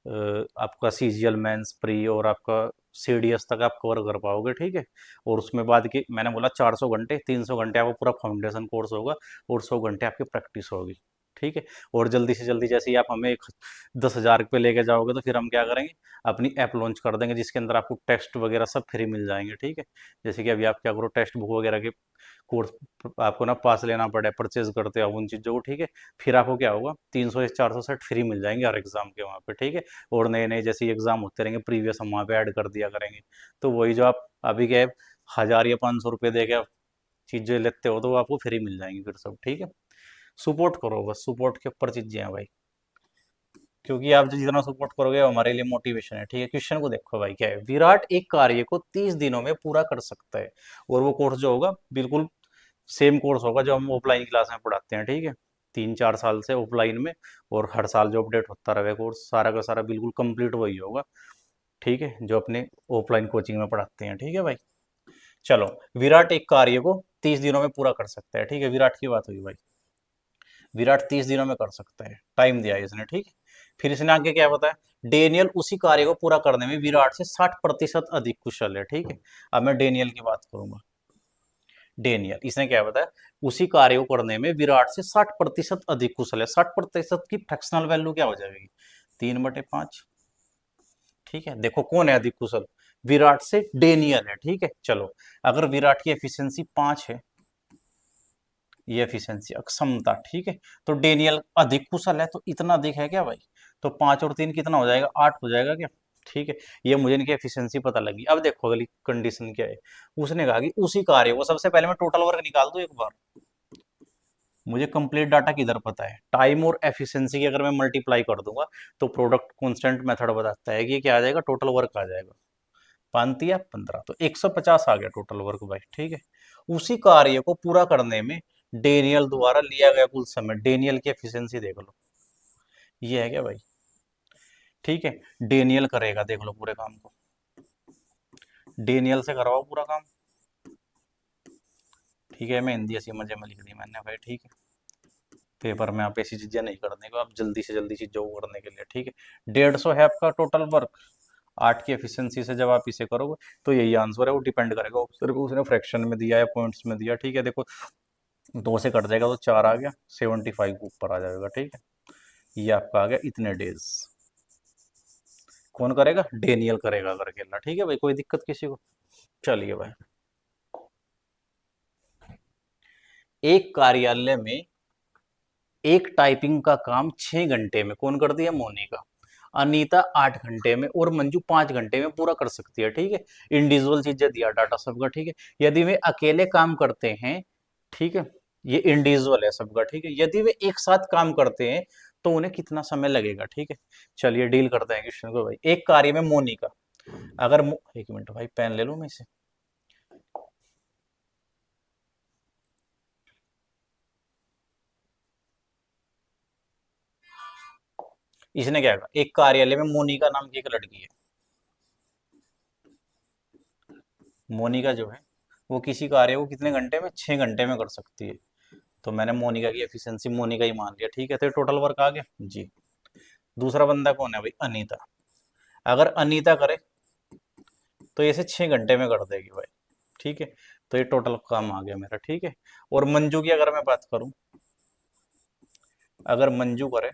आपका सीजीएल मेंस प्री और आपका सीडीएस तक आप कवर कर पाओगे। ठीक है, और उसमें बाद की मैंने बोला 400 घंटे, 300 घंटे आपका पूरा फाउंडेशन कोर्स होगा, और 100 घंटे आपकी प्रैक्टिस होगी। ठीक है, और जल्दी से जल्दी जैसे ही आप हमें 10,000 पे लेके जाओगे, तो फिर हम क्या करेंगे, अपनी ऐप लॉन्च कर देंगे जिसके अंदर आपको टेस्ट वगैरह सब फ्री मिल जाएंगे। ठीक है, जैसे कि अभी आप क्या करो, टेक्स्ट बुक वगैरह के कोर्स आपको ना पास लेना पड़े, परचेज करते हो उन चीज़ों को। ठीक है, फिर आपको क्या होगा, 300 या 400 सेट फ्री मिल जाएंगे हर एग्जाम के वहाँ पे। ठीक है, और नए नए जैसे एग्जाम होते रहेंगे प्रीवियस, हम वहाँ पे ऐड कर दिया करेंगे, तो वही जो आप अभी के 1,000 या 500 रुपये दे के चीज़ें लेते हो, तो वो आपको फ्री मिल जाएंगी फिर सब। ठीक है, सपोर्ट करो बस, सपोर्ट के ऊपर चीज़ें हैं भाई, क्योंकि आप जितना सपोर्ट करोगे वो हमारे लिए मोटिवेशन है। ठीक है, क्वेश्चन को देखो भाई, क्या है, विराट एक कार्य को 30 दिनों में पूरा कर सकता है, और वो कोर्स जो होगा बिल्कुल सेम कोर्स होगा जो हम ऑफलाइन क्लास में पढ़ाते हैं। ठीक है, 3-4 साल से ऑफलाइन में, और हर साल जो अपडेट होता रहे कोर्स, सारा का सारा बिल्कुल कंप्लीट वही होगा। ठीक है, जो अपने ऑफलाइन कोचिंग में पढ़ाते हैं। ठीक है भाई, चलो, विराट एक कार्य को 30 दिनों में पूरा कर सकता है। ठीक है, विराट की बात हुई भाई, विराट 30 दिनों में कर सकता है, टाइम दिया है इसने। ठीक है, फिर इसने आगे क्या बताया, डेनियल उसी कार्य को पूरा करने में विराट से 60% अधिक कुशल है। ठीक है, अब मैं डेनियल की बात करूंगा। डेनियल, इसने क्या बताया, उसी कार्य को करने में विराट से 60% अधिक कुशल है। 60% की फ्रैक्शनल वैल्यू क्या हो जाएगी, 3/5। ठीक है, देखो कौन है अधिक कुशल, विराट से डेनियल है। ठीक है, चलो, अगर विराट की एफिशिएंसी 5 है, ये एफिशिएंसी अक्षमता, ठीक है, तो डेनियल अधिक कुशल है, तो इतना अधिक है क्या भाई, तो 5 और 3 कितना हो जाएगा, 8 हो जाएगा क्या? ठीक है, ये मुझे इनकी एफिशिएंसी पता लगी। अब देखो अगली कंडीशन क्या है, उसने कहा कि उसी कार्य को, सबसे पहले मैं टोटल वर्क निकाल दूं एक बार, मुझे कंप्लीट डाटा किधर पता है, टाइम और एफिशिएंसी की अगर मैं मल्टीप्लाई कर दूंगा, तो प्रोडक्ट कांस्टेंट मेथड बताता है कि ये क्या आ जाएगा, टोटल वर्क आ जाएगा, 5 या 15, तो 150 आ गया टोटल वर्क भाई। ठीक है, उसी कार्य को पूरा करने में डेनियल द्वारा लिया गया कुल समय, डेनियल की एफिशिएंसी देख लो, ये है क्या भाई। ठीक है, डेनियल करेगा, देख लो पूरे काम को, डेनियल से करवाओ पूरा काम। ठीक है, मैं हिंदी ऐसी मजे में लिख दी मैंने भाई। ठीक है, पेपर में आप ऐसी चीजें नहीं करने को, आप जल्दी से जल्दी चीजों को करने के लिए। ठीक है, 150 है आपका टोटल वर्क, 8 की एफिशिएंसी से जब आप इसे करोगे तो यही आंसर है, वो डिपेंड करेगा सिर्फ उसने फ्रैक्शन में दिया है, पॉइंट्स में दिया, ठीक है। देखो 2 से कट जाएगा तो 4 आ गया, 75 ऊपर आ जाएगा, ठीक है। ये आपका आ गया इतने डेज। कौन करेगा? डेनियल करेगा अगर अकेला, ठीक है भाई, कोई दिक्कत किसी को? चलिए भाई, एक कार्यालय में एक टाइपिंग का काम 6 घंटे में कौन कर दिया? मोनिका। अनीता 8 घंटे में और मंजू 5 घंटे में पूरा कर सकती है, ठीक है। इंडिविजुअल चीजें दिया डाटा सबका, ठीक है। यदि वे अकेले काम करते हैं, ठीक है, ये इंडिविजुअल है सबका, ठीक है। यदि वे एक साथ काम करते हैं तो उन्हें कितना समय लगेगा, ठीक है। चलिए डील करते हैं क्वेश्चन को भाई। एक कार्य में मोनिका अगर एक मिनट भाई, पेन ले लूं मैं इसे। इसने क्या कहा? एक कार्यालय में मोनिका नाम की एक लड़की है। मोनिका जो है वो किसी कार्य को कितने घंटे में? 6 घंटे में कर सकती है। तो मैंने मोनिका की एफिशिएंसी मोनिका ही मान लिया, ठीक है। तो टोटल वर्क आ गया जी। दूसरा बंदा कौन है भाई? अनीता। अगर अनीता करे तो ये 6 घंटे में कर देगी भाई, ठीक है। तो ये टोटल काम आ गया मेरा, ठीक है। और मंजू की अगर मैं बात करूं, अगर मंजू करे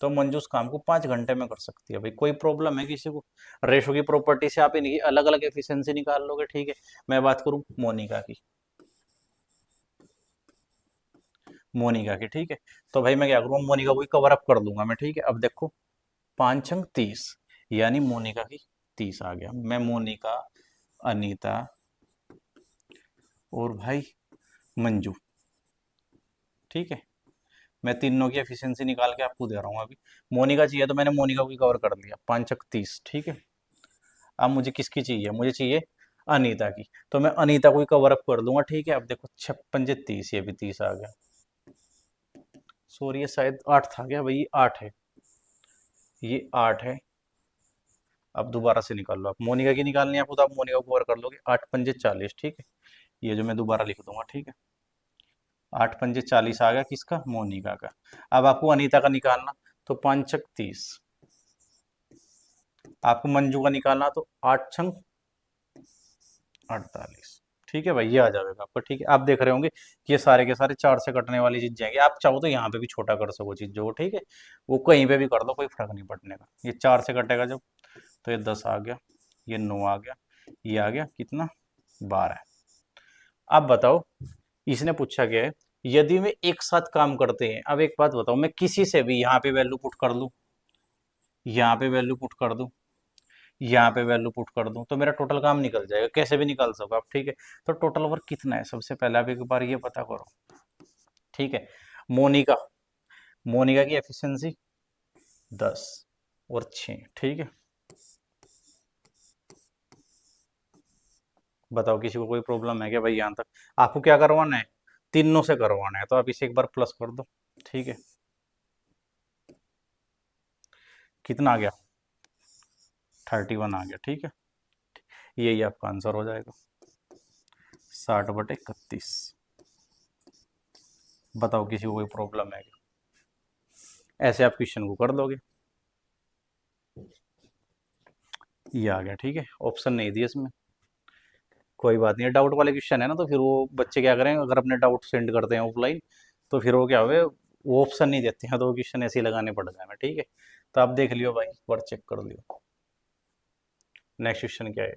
तो मंजू उस काम को 5 घंटे में कर सकती है भाई। कोई प्रॉब्लम है किसी को? रेशो की प्रॉपर्टी से आप इनकी अलग अलग एफिशिएंसी निकाल लोगे, ठीक है। मैं बात करूं मोनिका की, मोनिका की, ठीक है। तो भाई मैं क्या करूंगा? मोनिका को कवर अप कर दूंगा मैं, ठीक है। अब देखो 5 अंक 30, यानी मोनिका की 30 आ गया। मैं मोनिका, अनीता और भाई मंजू, ठीक है, मैं तीनों की एफिशिएंसी निकाल के आपको दे रहा हूँ अभी। मोनिका चाहिए तो मैंने मोनिका को कवर कर दिया, 5 अंक 30, ठीक है। अब मुझे किसकी चाहिए? मुझे चाहिए अनीता की। तो मैं अनीता को ही कवर अप कर दूंगा, ठीक है। अब देखो 56 30, ये भी 30 आ गया। सॉरी ये शायद 8 था क्या भाई? 8 है, ये 8 है। अब दोबारा से निकाल लो आप, मोनिका की निकालनी है आपको तो आप मोनिका को कवर कर लोगे। 8 पंजे 40, ठीक है। ये जो मैं दोबारा लिख दूंगा, ठीक है। 8 पंजे 40 आ गया, किसका? मोनिका का। अब आपको अनीता का निकालना, तो 5 छक 30। आपको मंजू का निकालना तो 8 छंग 48, ठीक है भाई, ये आ जाएगा आपका, ठीक है। आप देख रहे होंगे कि ये सारे के सारे 4 से कटने वाली चीज जाएंगे। आप चाहो तो यहाँ पे भी छोटा कर सको चीज जो, ठीक है। वो कहीं पे भी कर दो, कोई फर्क नहीं पड़ने का। ये 4 से कटेगा जब, तो ये 10 आ गया, ये 9 आ गया, ये आ गया कितना? 12। अब बताओ, इसने पूछा क्या है? यदि वे एक साथ काम करते हैं। अब एक बात बताओ, मैं किसी से भी यहाँ पे वैल्यू पुट कर दूं, यहाँ पे वैल्यू पुट कर दूं, यहाँ पे वैल्यू पुट कर दूं, तो मेरा टोटल काम निकल जाएगा, कैसे भी निकाल सको आप, ठीक है। तो टोटल वर्क कितना है सबसे पहले आप एक बार ये पता करो, ठीक है। मोनिका, मोनिका की एफिशिएंसी 10 और 6, ठीक है। बताओ किसी को कोई प्रॉब्लम है क्या भाई? यहाँ तक आपको क्या करवाना है? तीनों से करवाना है, तो आप इसे एक बार प्लस कर दो, ठीक है। कितना आ गया? 31 आ गया, ठीक है। यही आपका आंसर हो जाएगा, 60/31। बताओ किसी को कोई प्रॉब्लम है क्या? ऐसे आप क्वेश्चन को कर दोगे। ये आ गया, ठीक है। ऑप्शन नहीं दिए इसमें, कोई बात नहीं है। डाउट वाले क्वेश्चन है ना, तो फिर वो बच्चे क्या करें, अगर अपने डाउट सेंड करते हैं ऑफलाइन, तो फिर वो क्या हुए, वो ऑप्शन नहीं देते हैं, तो वो क्वेश्चन ऐसे ही लगाने पड़ जाए हमें, ठीक है। तो आप देख लियो भाई, वर्क चेक कर लियो। नेक्स्ट क्वेश्चन क्या है?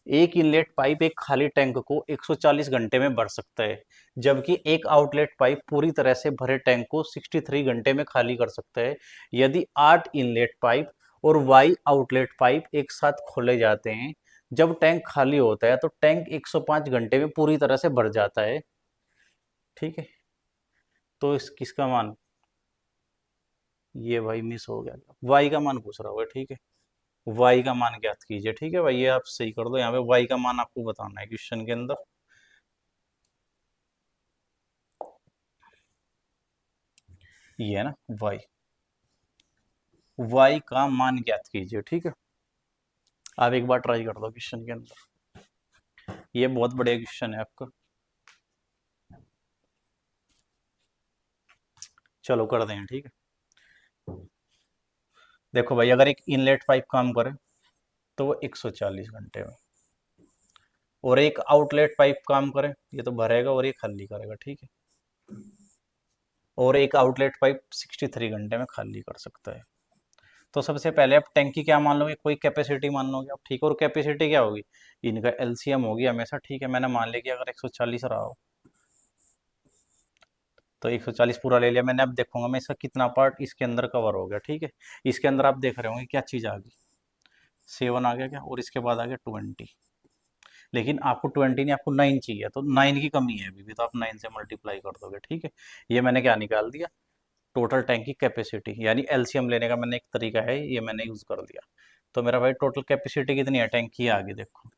एक इनलेट पाइप एक खाली टैंक को 140 घंटे में भर सकता है, जबकि एक आउटलेट पाइप पूरी तरह से भरे टैंक को 63 घंटे में खाली कर सकता है। यदि 8 इनलेट पाइप और वाई आउटलेट पाइप एक साथ खोले जाते हैं, जब टैंक खाली होता है तो टैंक 105 घंटे में पूरी तरह से भर जाता है, ठीक है। तो इस किसका मान? ये भाई मिस हो गया, वाई का मान पूछ रहा हुआ है, ठीक है। वाई का मान ज्ञात कीजिए, ठीक है भाई, ये आप सही कर दो। यहाँ पे वाई का मान आपको बताना है क्वेश्चन के अंदर। ये है ना वाई, वाई का मान ज्ञात कीजिए, ठीक है। आप एक बार ट्राई कर दो क्वेश्चन के अंदर, ये बहुत बढ़िया क्वेश्चन है आपका। चलो कर दें, ठीक है। देखो भाई, अगर एक इनलेट पाइप काम करे तो वो 140 घंटे में, और एक आउटलेट पाइप काम करे, ये तो भरेगा और ये खाली करेगा, ठीक है, और एक आउटलेट पाइप 63 घंटे में खाली कर सकता है। तो सबसे पहले आप टैंक की क्या मान लोगे, कोई कैपेसिटी मान लोगे आप, ठीक है, और कैपेसिटी क्या होगी, इनका एलसीएम होगी हमेशा, ठीक है। मैंने मान लिया कि अगर 140 रहा हो तो 140 पूरा ले लिया मैंने। अब देखूंगा मैं इसका कितना पार्ट इसके अंदर कवर हो गया, ठीक है। इसके अंदर आप देख रहे होंगे क्या चीज़ आ गई, 7 आ गया क्या, और इसके बाद आ गया 20। लेकिन आपको 20 नहीं, आपको 9 चाहिए, तो 9 की कमी है अभी भी, तो आप 9 से मल्टीप्लाई कर दोगे, ठीक है। ये मैंने क्या निकाल दिया, टोटल टैंक की कैपेसिटी, यानी एलसीएम लेने का मैंने एक तरीका है, ये मैंने यूज़ कर दिया। तो मेरा भाई टोटल कैपेसिटी कितनी है टैंक की, आगे देखो,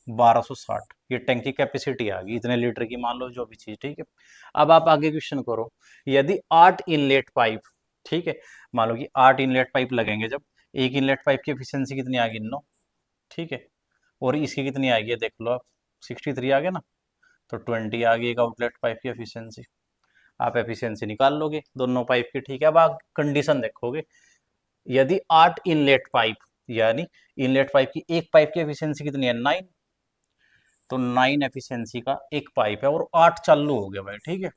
1260, ये टैंक की कैपेसिटी आ गई, इतने लीटर की मान लो जो भी चीज़, ठीक है। अब आप आगे क्वेश्चन करो, यदि 8 इनलेट पाइप, ठीक है, मान लो कि 8 इनलेट पाइप लगेंगे, जब एक इनलेट पाइप की एफिशिएंसी कितनी आ गई, 9, ठीक है, और इसकी कितनी आएगी देख लो आप, 63 आ गया ना, तो 20 आ गई एक आउटलेट पाइप की एफिशिएंसी। आप एफिशिएंसी निकाल लोगे दोनों पाइप की, ठीक है। अब आप कंडीशन देखोगे, यदि 8 इनलेट पाइप, यानी इनलेट पाइप की एक पाइप की एफिशिएंसी कितनी है, 9, तो 9 एफिशिएंसी का एक पाइप है और 8 चालू हो गया भाई, ठीक है।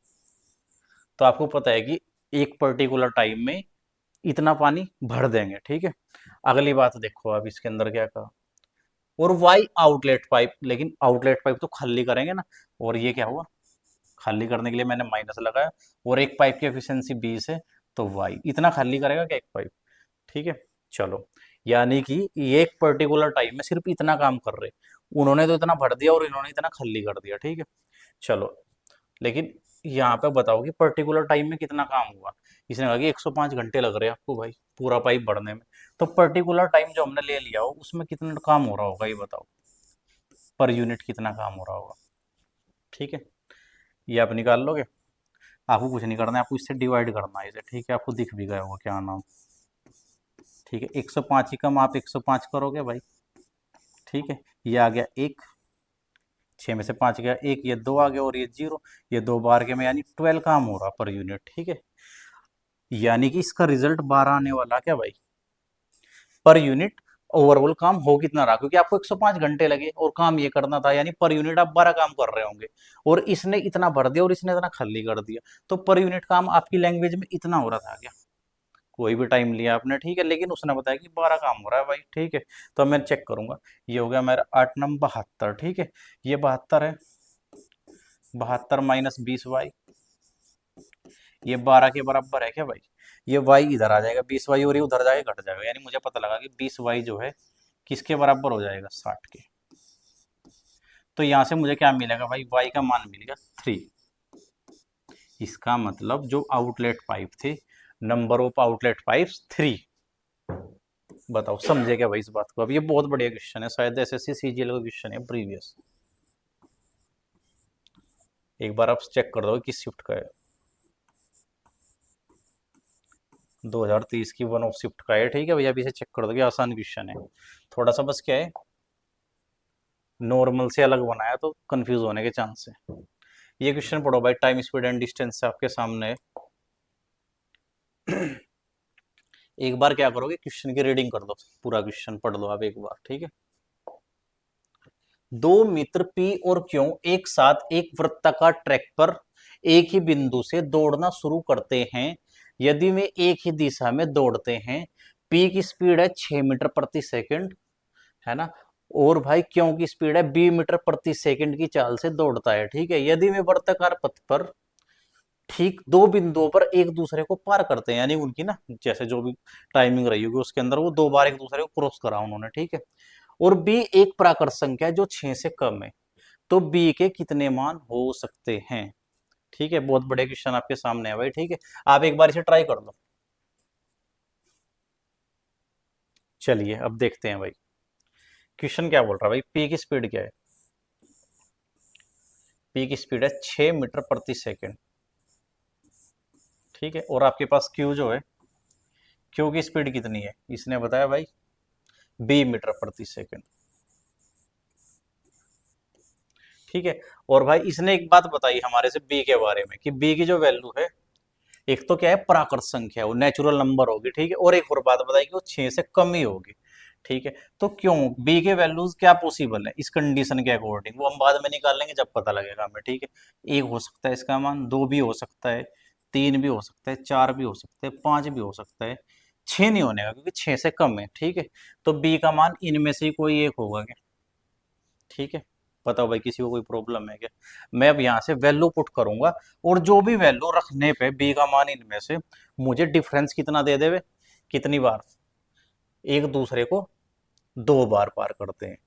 तो आपको पता है कि एक पर्टिकुलर टाइम में इतना पानी भर देंगे, ठीक है। अगली बात देखो आप इसके अंदर क्या कहा, और वाई आउटलेट पाइप, लेकिन आउटलेट पाइप तो खाली करेंगे ना, और ये क्या हुआ, खाली करने के लिए मैंने माइनस लगाया, और एक पाइप की एफिशिएंसी 20 है, तो वाई इतना खाली करेगा क्या एक पाइप, ठीक है। चलो, यानी कि ये एक पर्टिकुलर टाइम में सिर्फ इतना काम कर रहे, उन्होंने तो इतना भर दिया और इन्होंने इतना खाली कर दिया, ठीक है। चलो, लेकिन यहाँ पे बताओ कि पर्टिकुलर टाइम में कितना काम हुआ, इसने कहा कि 105 घंटे लग रहे हैं आपको भाई पूरा पाइप भरने में, तो पर्टिकुलर टाइम जो हमने ले लिया हो उसमें कितना काम हो रहा होगा ये बताओ, पर यूनिट कितना काम हो रहा होगा, ठीक है। ये आप निकाल लोगे, आपको कुछ नहीं करना है, आपको इससे डिवाइड करना है इसे, ठीक है, आपको दिख भी गया होगा क्या नाम, ठीक है। 105 ही कम आप 105 करोगे भाई, ठीक है, ये आ गया एक, 6 में से 5 गया एक, ये 2 आ गया और ये 0, ये 2 बार के में, यानी 12 काम हो रहा पर यूनिट, ठीक है। यानी कि इसका रिजल्ट 12 आने वाला क्या भाई, पर यूनिट ओवरऑल काम हो कितना रहा, क्योंकि आपको 105 घंटे लगे और काम ये करना था, यानी पर यूनिट आप 12 काम कर रहे होंगे, और इसने इतना भर दिया और इसने इतना खाली कर दिया, तो पर यूनिट काम आपकी लैंग्वेज में इतना हो रहा था क्या, कोई भी टाइम लिया आपने, ठीक है, लेकिन उसने बताया कि 12 काम हो रहा है भाई, ठीक है। तो मैं चेक करूंगा, ये हो गया मेरा 8 नंबर 72, ठीक है, ये 72 है, 72 माइनस 20 वाई, ये 12 के बराबर है क्या भाई, ये वाई इधर आ जाएगा 20 वाई, और ये उधर जाएगा घट जाएगा, यानी मुझे पता लगा कि 20 वाई जो है किसके बराबर हो जाएगा, 60 के। तो यहां से मुझे क्या मिलेगा भाई, वाई का मान मिलेगा 3। इसका मतलब जो आउटलेट पाइप थे, नंबर ऑफ आउटलेट पाइप्स 3। बताओ समझे क्या भाई इस बात को, अब ये बहुत बढ़िया क्वेश्चन है, शायद एसएससी सीजीएल का क्वेश्चन है प्रीवियस, एक बार आप चेक कर दो किस शिफ्ट का है, 2030 की 1 ऑफ शिफ्ट का है, ठीक है भैया, अभी से चेक कर दो, आसान क्वेश्चन है, थोड़ा सा बस क्या है, नॉर्मल से अलग बनाया तो कंफ्यूज होने के चांस है। ये क्वेश्चन पढ़ो भाई, टाइम स्पीड एंड डिस्टेंस से आपके सामने है। एक बार क्या करोगे, क्वेश्चन की रीडिंग कर दो, पूरा क्वेश्चन पढ़ लो आप एक बार, ठीक है। दो मित्र पी और क्यू एक साथ एक वृत्ताकार ट्रैक पर एक ही बिंदु से दौड़ना शुरू करते हैं, यदि वे एक ही दिशा में दौड़ते हैं, पी की स्पीड है 6 मीटर प्रति सेकंड, है ना, और भाई क्यों की स्पीड है 20 मीटर प्रति सेकंड की चाल से दौड़ता है, ठीक है। यदि वे वृत्ताकार पथ पर ठीक दो बिंदुओं पर एक दूसरे को पार करते हैं, यानी उनकी ना जैसे जो भी टाइमिंग रही होगी उसके अंदर वो 2 बार एक दूसरे को क्रॉस करा उन्होंने, ठीक है, और बी एक प्राकृत संख्या है जो 6 से कम है, तो बी के कितने मान हो सकते हैं, ठीक है। बहुत बड़े क्वेश्चन आपके सामने है भाई, ठीक है, आप एक बार इसे ट्राई कर लो। चलिए अब देखते हैं भाई, क्वेश्चन क्या बोल रहा है भाई, पी की स्पीड क्या है, पी की स्पीड है 6 मीटर प्रति सेकंड, ठीक है, और आपके पास क्यू जो है, क्यू की स्पीड कितनी है, इसने बताया भाई 20 मीटर प्रति सेकंड, ठीक है। और भाई इसने एक बात बताई हमारे से बी के बारे में कि बी की जो वैल्यू है, एक तो क्या है, प्राकृत संख्या है, वो नेचुरल नंबर होगी, ठीक है, और एक और बात बताई कि वो 6 से कम ही होगी, ठीक है। तो क्यों बी के वैल्यूज क्या पॉसिबल है इस कंडीशन के अकॉर्डिंग, वो हम बाद में निकाल लेंगे जब पता लगेगा हमें, ठीक है। एक हो सकता है इसका मान, दो भी हो सकता है, तीन भी हो सकता है, चार भी हो सकता है, पांच भी हो सकता है, छह नहीं होने का क्योंकि छह से कम है, ठीक है। तो बी का मान इनमें से ही कोई एक होगा क्या, ठीक है। बताओ भाई किसी को कोई प्रॉब्लम है क्या। मैं अब यहाँ से वैल्यू पुट करूंगा, और जो भी वैल्यू रखने पे बी का मान इनमें से मुझे डिफरेंस कितना दे देवे, कितनी बार, एक दूसरे को दो बार पार करते हैं,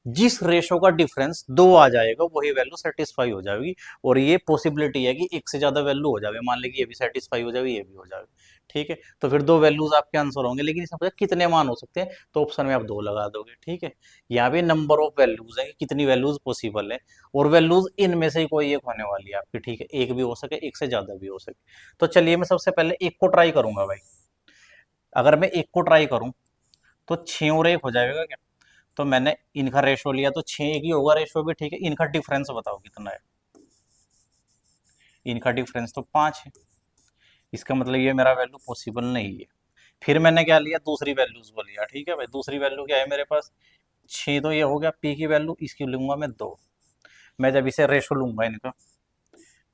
जिस रेशो का डिफरेंस दो आ जाएगा वही वैल्यू सेटिस्फाई हो जाएगी। और ये पॉसिबिलिटी है कि एक से ज्यादा वैल्यू हो जाए, मान लेगी ये भी सेटिस्फाई हो जाएगी, ये भी हो जाएगी, ठीक है। तो फिर दो वैल्यूज आपके आंसर होंगे, लेकिन इसमें पूछा कितने मान हो सकते हैं, तो ऑप्शन में आप दो लगा दोगे, ठीक है। यहाँ पे नंबर ऑफ वैल्यूज है कि कितनी वैल्यूज पॉसिबल है, और वैल्यूज इनमें से ही कोई एक होने वाली है आपकी, ठीक है। एक भी हो सके, एक से ज्यादा भी हो सके। तो चलिए मैं सबसे पहले एक को ट्राई करूंगा भाई। अगर मैं एक को ट्राई करूं तो छः और एक हो जाएगा क्या। तो मैंने इनका रेशो लिया तो छः एक ही होगा रेशो भी, ठीक है। इनका डिफरेंस बताओ कितना है, इनका डिफरेंस तो पाँच है, इसका मतलब ये मेरा वैल्यू पॉसिबल नहीं है। फिर मैंने क्या लिया, दूसरी वैल्यूज को लिया, ठीक है भाई। दूसरी वैल्यू क्या है मेरे पास, छः, तो ये हो गया पी की वैल्यू, इसकी लूंगा मैं दो। मैं जब इसे रेशो लूंगा इनका,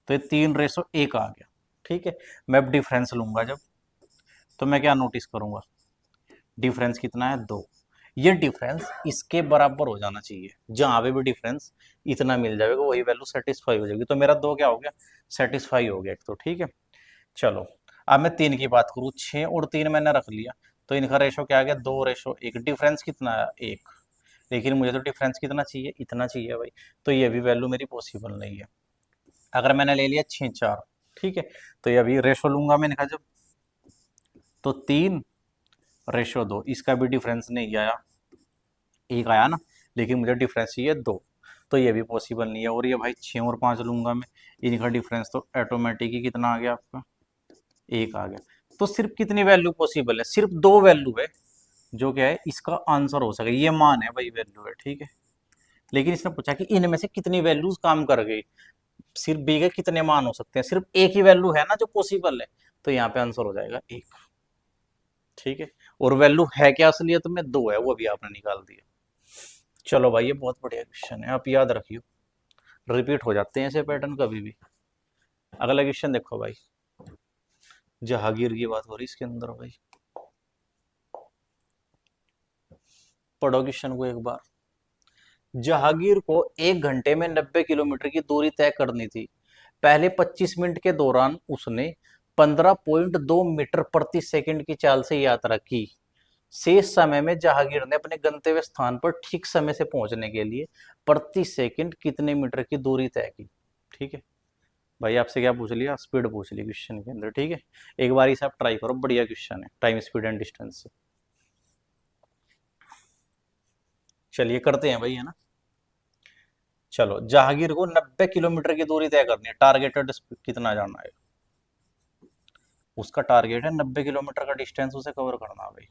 तो ये तीन रेशो एक आ गया, ठीक है। मैं अब डिफरेंस लूंगा जब, तो मैं क्या नोटिस करूंगा, डिफरेंस कितना है, दो। ये डिफरेंस इसके बराबर हो जाना चाहिए, जहां पे भी डिफरेंस इतना मिल जाएगा वही वैल्यू सेटिस्फाई हो जाएगी। तो मेरा दो क्या हो गया, सेटिस्फाई हो गया एक, तो ठीक है। चलो अब मैं तीन की बात करूँ, छः और तीन मैंने रख लिया, तो इनका रेशो क्या आ गया, दो रेशो एक, डिफरेंस कितना है, एक। लेकिन मुझे तो डिफरेंस कितना चाहिए, इतना चाहिए भाई। तो ये भी वैल्यू मेरी पॉसिबल नहीं है। अगर मैंने ले लिया छः चार, ठीक है, तो ये अभी रेशो लूंगा मैंने कहा जब, तो तीन रेशो दो, इसका भी डिफरेंस नहीं आया, एक आया ना, लेकिन मुझे डिफरेंस चाहिए दो। तो ये भी पॉसिबल नहीं है। और ये भाई छः और पाँच लूंगा मैं, इनका डिफरेंस तो ऑटोमेटिक ही कितना आ गया आपका, एक आ गया। तो सिर्फ कितनी वैल्यू पॉसिबल है, सिर्फ दो वैल्यू है जो क्या है इसका आंसर हो सके, ये मान है भाई वैल्यू है, ठीक है। लेकिन इसने पूछा कि इनमें से कितनी वैल्यूज काम कर गई, सिर्फ बी के कितने मान हो सकते हैं, सिर्फ एक ही वैल्यू है ना जो पॉसिबल है, तो यहाँ पे आंसर हो जाएगा एक, ठीक है। और वैल्यू है क्या असलियत में, दो है, वो भी आपने निकाल दिया। चलो भाई ये बहुत बढ़िया क्वेश्चन है, आप याद रखियो, रिपीट हो जाते हैं ऐसे पैटर्न कभी भी। अगला क्वेश्चन देखो भाई, जहांगीर की बात हो रही इसके अंदर भाई, पढ़ो क्वेश्चन को एक बार। जहांगीर को एक घंटे में 90 किलोमीटर की दूरी तय करनी थी। पहले 25 मिनट के दौरान उसने 15.2 मीटर प्रति सेकंड की चाल से यात्रा की। शेष समय में जहांगीर ने अपने गंतव्य स्थान पर ठीक समय से पहुंचने के लिए प्रति सेकंड कितने मीटर की दूरी तय की, ठीक है। भाई आपसे क्या पूछ लिया, स्पीड पूछ ली क्वेश्चन के अंदर, ठीक है। एक बार इसे आप ट्राई करो, बढ़िया क्वेश्चन है, टाइम स्पीड एंड डिस्टेंस से। चलिए करते हैं भाई, है ना। चलो जहांगीर को 90 किलोमीटर की दूरी तय करनी है, टारगेटेड कितना जाना है, उसका टारगेट है 90 किलोमीटर का डिस्टेंस उसे कवर करना है भाई,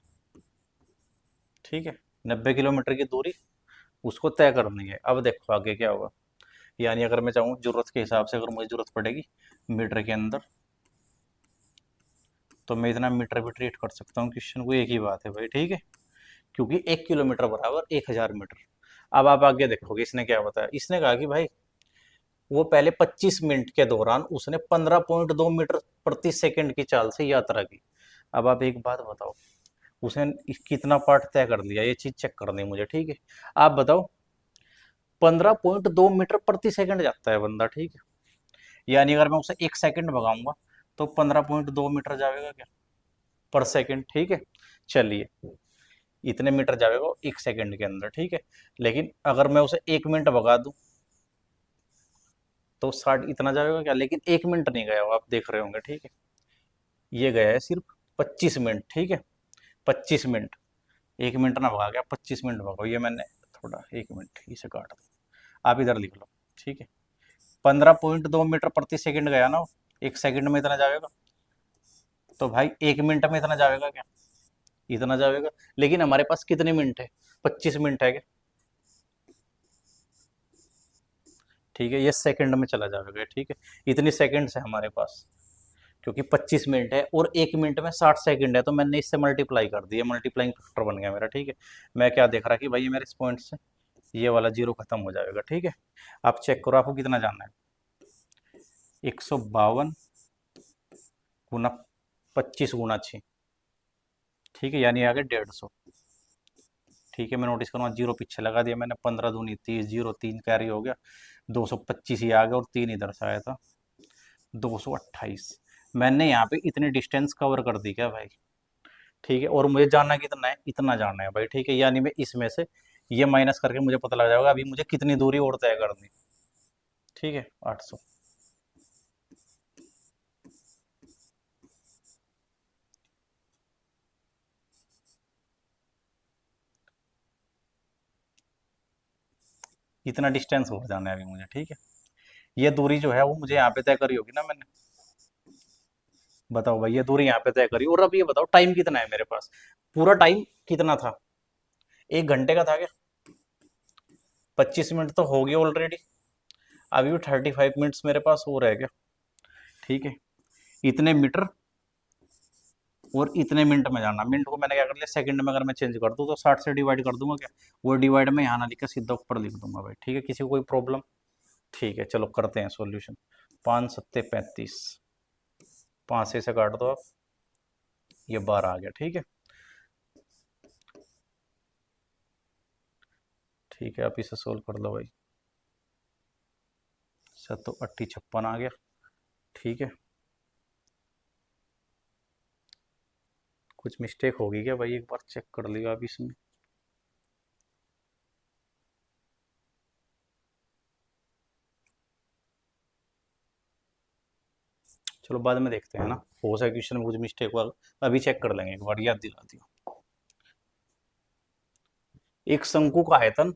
ठीक है। 90 किलोमीटर की दूरी उसको तय करनी है। अब देखो आगे क्या होगा, यानी अगर मैं चाहूँ जरूरत के हिसाब से, अगर मुझे जरूरत पड़ेगी मीटर के अंदर, तो मैं इतना मीटर भी ट्रीट कर सकता हूँ क्वेश्चन को, एक ही बात है भाई, ठीक है। क्योंकि 1 किलोमीटर बराबर 1000 मीटर। अब आप आगे देखोगे इसने क्या बताया, इसने कहा कि भाई वो पहले 25 मिनट के दौरान उसने 15.2 मीटर प्रति सेकंड की चाल से यात्रा की। अब आप एक बात बताओ, उसने कितना पार्ट तय कर लिया, ये चीज चेक करनी है मुझे, ठीक है। आप बताओ, 15.2 मीटर प्रति सेकंड जाता है बंदा, ठीक है। यानी अगर मैं उसे एक सेकंड भगाऊंगा तो 15.2 मीटर जाएगा क्या, पर सेकंड, ठीक है। चलिए इतने मीटर जाएगा एक सेकंड के अंदर, ठीक है। लेकिन अगर मैं उसे 1 मिनट भगा दूं तो 60 इतना जाएगा क्या, लेकिन 1 मिनट नहीं गया वो, आप देख रहे होंगे, ठीक है। ये गया है सिर्फ 25 मिनट, ठीक है। 25 मिनट, 1 मिनट ना भगा गया, 25 मिनट भगाओ, ये मैंने थोड़ा 1 मिनट इसे काट दो, आप इधर लिख लो, ठीक है। 15.2 मीटर प्रति सेकंड गया ना, एक सेकंड में इतना जाएगा, तो भाई 1 मिनट में इतना जाएगा क्या, इतना जाएगा। लेकिन हमारे पास कितने मिनट है, 25 मिनट है क्या, ठीक है, ये सेकंड में चला जाएगा। ठीक है, इतनी सेकंड्स है हमारे पास, क्योंकि 25 मिनट है और 1 मिनट में 60 सेकंड है, तो मैंने इससे मल्टीप्लाई कर दिया, मल्टीप्लाइंग फैक्टर बन गया मेरा। ठीक है, मैं क्या देख रहा कि भाई ये मेरे इस पॉइंट से ये वाला जीरो खत्म हो जाएगा। ठीक है, आप चेक करो आपको कितना जानना है। 152 गुना 25 गुना 6, ठीक है, यानी आ गया 150। ठीक है, मैं नोटिस करूँगा जीरो पीछे लगा दिया मैंने, 15 दूनी 30, जीरो 3 कैरी हो गया, 225 ही आ गया और 3 इधर से आया था, 228। मैंने यहाँ पे इतनी डिस्टेंस कवर कर दी क्या भाई? ठीक है, और मुझे जानना कितना है, इतना जानना है भाई। ठीक है, यानी मैं इसमें से ये माइनस करके मुझे पता लग जाएगा अभी मुझे कितनी दूरी और तय करनी। ठीक है, 800। इतना डिस्टेंस हो जाना है अभी मुझे। ठीक है, ये दूरी जो है वो मुझे यहाँ पे तय करी होगी ना मैंने। बताओ भाई, ये दूरी यहाँ पे तय करी, और अब ये बताओ टाइम कितना है मेरे पास, पूरा टाइम कितना था, 1 घंटे का था क्या? 25 मिनट तो हो गया ऑलरेडी, अभी भी 35 मिनट्स मेरे पास हो रह गया। ठीक है, इतने मीटर और इतने मिनट में जाना, मिनट को मैंने क्या कर लिया सेकंड में, अगर मैं चेंज कर दूँ तो 60 से डिवाइड कर दूंगा क्या, वो डिवाइड में यहाँ ना लिख के सीधा ऊपर लिख दूंगा भाई। ठीक है, किसी को कोई प्रॉब्लम? ठीक है, चलो करते हैं सॉल्यूशन। 5 सत्ते 35, 5 से काट दो आप, ये 12 आ गया। ठीक है, ठीक है, आप इसे सोल्व कर लो भाई। 7 80 56 आ गया। ठीक है, कुछ मिस्टेक होगी क्या भाई, एक बार चेक कर लियो आप इसमें। चलो बाद में देखते हैं ना, हो सके क्वेश्चन में कुछ मिस्टेक हुआ, अभी चेक कर लेंगे, एक बार याद दिला दियो। एक शंकु का आयतन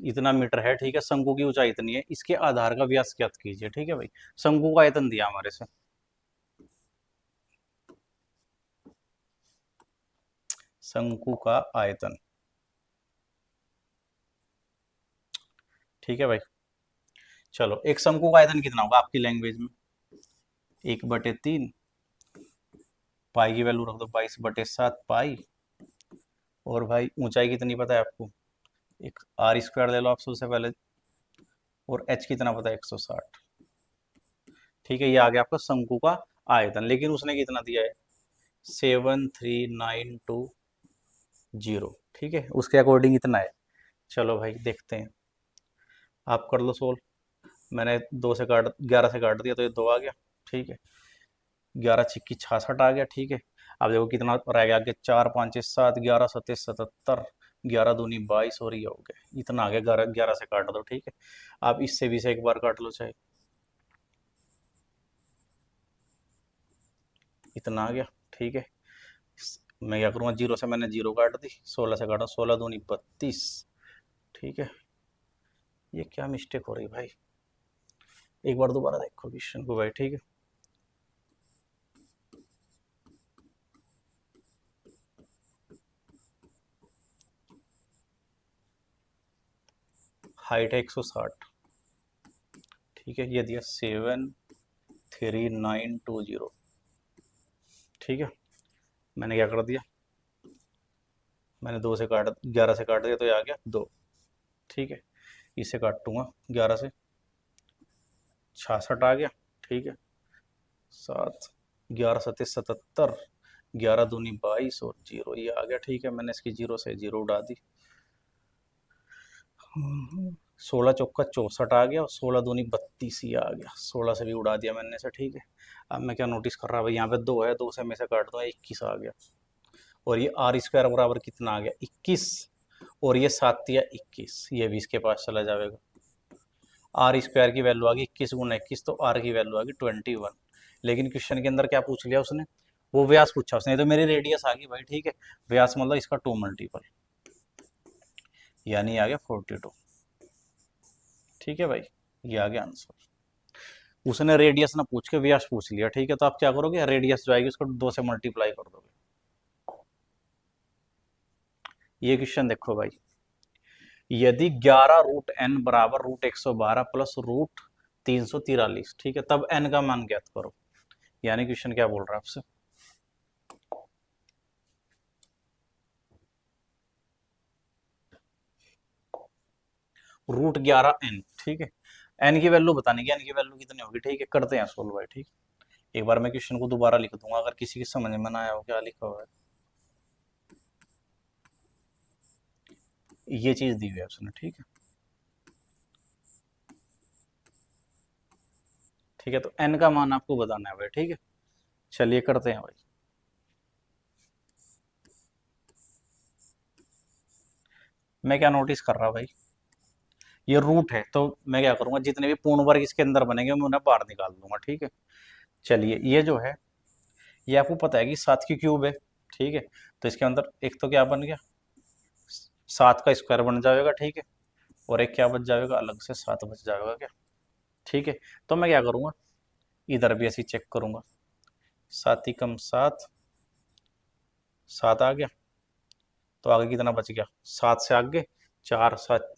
इतना मीटर है। ठीक है, शंकु की ऊंचाई इतनी है, इसके आधार का व्यास ज्ञात कीजिए। ठीक है भाई, शंकु का आयतन दिया हमारे से, शंकु का आयतन। ठीक है भाई, चलो एक शंकु का आयतन कितना होगा आपकी लैंग्वेज में? 1/3, पाई की वैल्यू रख दो 22/7 पाई, और भाई ऊंचाई कितनी पता है आपको? एक आर स्क्वायर ले लो आप सबसे पहले, और एच कितना पता है? 160। ठीक है, ये आ गया आपका शंकु का आयतन, लेकिन उसने कितना दिया है? 73920। ठीक है, उसके अकॉर्डिंग इतना है। चलो भाई देखते हैं, आप कर लो सोल्व। मैंने 11 से काट दिया तो ये 2 आ गया। ठीक है, 11 छिक्की 66 आ गया। ठीक है, अब देखो कितना रह गया आगे, 4 5 7, 11 7 77, 11 दूनी 22, और ये हो गया इतना आ गया, 11 से काट दो। ठीक है, आप इससे भी से एक बार काट लो चाहे, इतना आ गया। ठीक है, मैं क्या करूँगा, जीरो से मैंने जीरो काट दी, 16 से काटा, 16 दूनी 32। ठीक है, ये क्या मिस्टेक हो रही भाई, एक बार दोबारा देखो क्वेश्चन को भाई। ठीक है, हाइट है 160। ठीक है, ये दिया 73920। ठीक है, मैंने क्या कर दिया, मैंने 11 से काट दिया तो ये आ गया 2। ठीक है, इसे काटूंगा 11 से, 66 आ गया। ठीक है, 7, 11 7 77, 11 दूनी 22, और जीरो ये आ गया। ठीक है, मैंने इसकी जीरो से जीरो उड़ा दी, 16 चौका 64 आ गया, और 16 दूनी 32 ही आ गया, 16 से भी उड़ा दिया मैंने से। ठीक है, अब मैं क्या नोटिस कर रहा भाई, यहाँ पे 2 है, 2 से मैं से काट दूंगा, 21 आ गया, और ये आर स्क्वायर बराबर कितना आ गया? 21, और ये 7 या 21, ये भी इसके पास चला जाएगा। आर स्क्वायर की वैल्यू आ गई 21 गुना 21, तो आर की वैल्यू आ गई 21। लेकिन क्वेश्चन के अंदर क्या पूछ लिया उसने, वो व्यास पूछा उसने, तो मेरी रेडियस आ गई भाई। ठीक है, व्यास मतलब इसका 2 मल्टीपल, यानी आ गया 42। ठीक है भाई, ये आ गया आंसर। उसने रेडियस ना पूछ के व्यास पूछ लिया। ठीक है, तो आप क्या करोगे, रेडियस जो आएगी उसको 2 से मल्टीप्लाई कर दोगे। ये क्वेश्चन देखो भाई, यदि 11√n बराबर √112 प्लस √343, ठीक है, तब n का मान ज्ञात करो। यानी क्वेश्चन क्या बोल रहा है आपसे? √11n, ठीक है, n की वैल्यू बताने की, n की वैल्यू कितनी होगी, ठीक है, करते हैं सोल्व भाई, ठीक। एक बार मैं क्वेश्चन को दोबारा लिख दूंगा, अगर किसी की समझ में ना आया हो क्या लिखा हुआ है। ये चीज दी हुई है उसने, ठीक है, ठीक है, तो n का मान आपको बताना है भाई, ठीक है। चलिए करते हैं भाई। मैं क्या नोटिस कर रहा भाई, ये रूट है, तो मैं क्या करूंगा, जितने भी पूर्ण वर्ग इसके अंदर बनेंगे मैं उन्हें बाहर निकाल दूंगा, ठीक है। चलिए ये जो है, ये आपको पता है कि 7 की क्यूब है, ठीक है, तो इसके अंदर एक तो क्या बन गया, 7 का स्क्वायर बन जाएगा, ठीक है, और एक क्या बच जाएगा अलग से, 7 बच जाएगा क्या, ठीक है। तो मैं क्या करूंगा, इधर भी ऐसे चेक करूंगा, 7 ही कम 7, 7 आ गया, तो आगे कितना बच गया, 7 से आगे 4, 7,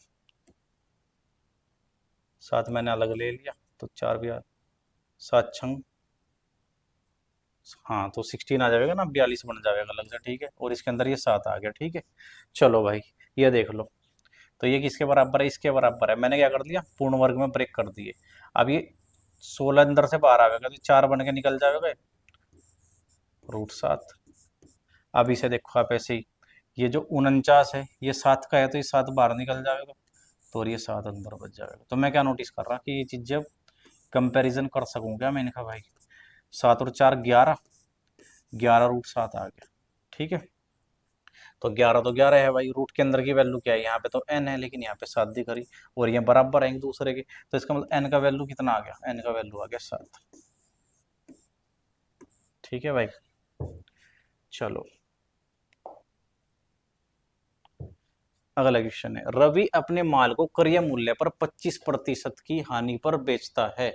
7 मैंने अलग ले लिया, तो 4 भी 7 छंग, हाँ, तो 16 आ जाएगा ना, 42 बन जाएगा अलग से, ठीक है, और इसके अंदर ये 7 आ गया, ठीक है। चलो भाई, ये देख लो, तो ये किसके बराबर है, इसके बराबर है। मैंने क्या कर दिया, पूर्ण वर्ग में ब्रेक कर दिए। अब ये 16 अंदर से बाहर आएगा, तो 4 बन के निकल जाएगा √7। अब इसे देखो आप ऐसे ही, ये जो 49 है ये 7 का है, तो ये 7 बाहर निकल जाएगा, तो और ये 7 अंदर बच जाएगा। तो मैं क्या नोटिस कर रहा कि ये चीज जब कंपैरिजन कर सकूं क्या, मैंने कहा भाई 7 और 4 11, 11√7 आ गया, ठीक है। तो 11 तो 11 है भाई, रूट के अंदर की वैल्यू क्या है, यहाँ पे तो n है, लेकिन यहाँ पे 7 दिख रही, और ये बराबर है एक दूसरे के, तो इसका मतलब n का वैल्यू कितना आ गया, n का वैल्यू आ गया 7, ठीक है भाई। चलो अगला क्वेश्चन है, रवि अपने माल को क्रय मूल्य पर 25% की हानि पर बेचता है,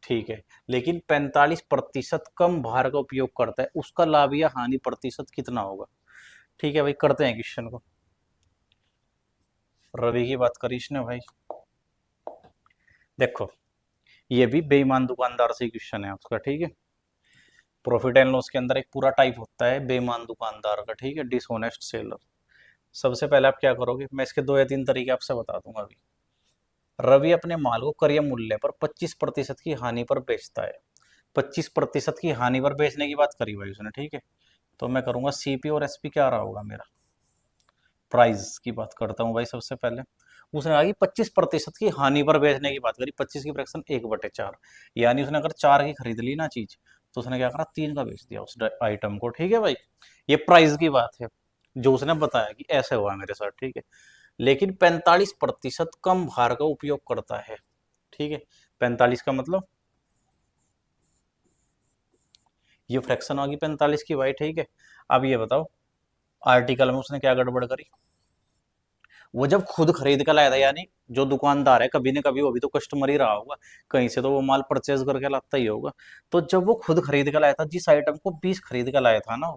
ठीक है, लेकिन 45% कम भार का उपयोग करता है, उसका लाभ या हानि प्रतिशत कितना होगा, ठीक है भाई, करते हैं क्वेश्चन को। रवि की बात करी इसने भाई, देखो ये भी बेईमान दुकानदार से क्वेश्चन है आपका, ठीक है। प्रॉफिट एंड लॉस के अंदर एक पूरा टाइप होता है बेईमान दुकानदार का, ठीक है, डिसऑनेस्ट सेलर। सबसे पहले आप क्या करोगे, मैं इसके 2 या 3 तरीके आपसे बता दूंगा अभी। रवि अपने माल को क्रय मूल्य पर 25% की हानि पर बेचता है, 25% की हानि पर बेचने की बात करी भाई उसने, ठीक है। तो मैं करूंगा सीपी और एसपी क्या रहा होगा मेरा, प्राइस की बात करता हूँ भाई। सबसे पहले उसने कहा कि 25% की हानि पर बेचने की बात करी, 25 की फ्रैक्शन 1/4, यानी उसने अगर 4 की खरीद ली ना चीज, तो उसने क्या करा, 3 का बेच दिया उस आइटम को, ठीक है भाई। ये प्राइस की बात है, जो उसने बताया कि ऐसे हुआ मेरे साथ, ठीक है। लेकिन 45% कम भार का उपयोग करता है, ठीक है, 45 का मतलब ये फ्रैक्शन होगी 45 की भाई, ठीक है। अब ये बताओ, आर्टिकल में उसने क्या गड़बड़ करी, वो जब खुद खरीद कर लाया था, यानी जो दुकानदार है कभी न कभी वो भी तो कस्टमर ही रहा होगा, कहीं से तो वो माल परचेज करके लाता ही होगा। तो जब वो खुद खरीद कर लाया था, जिस आइटम को 20 खरीद कर लाया था ना,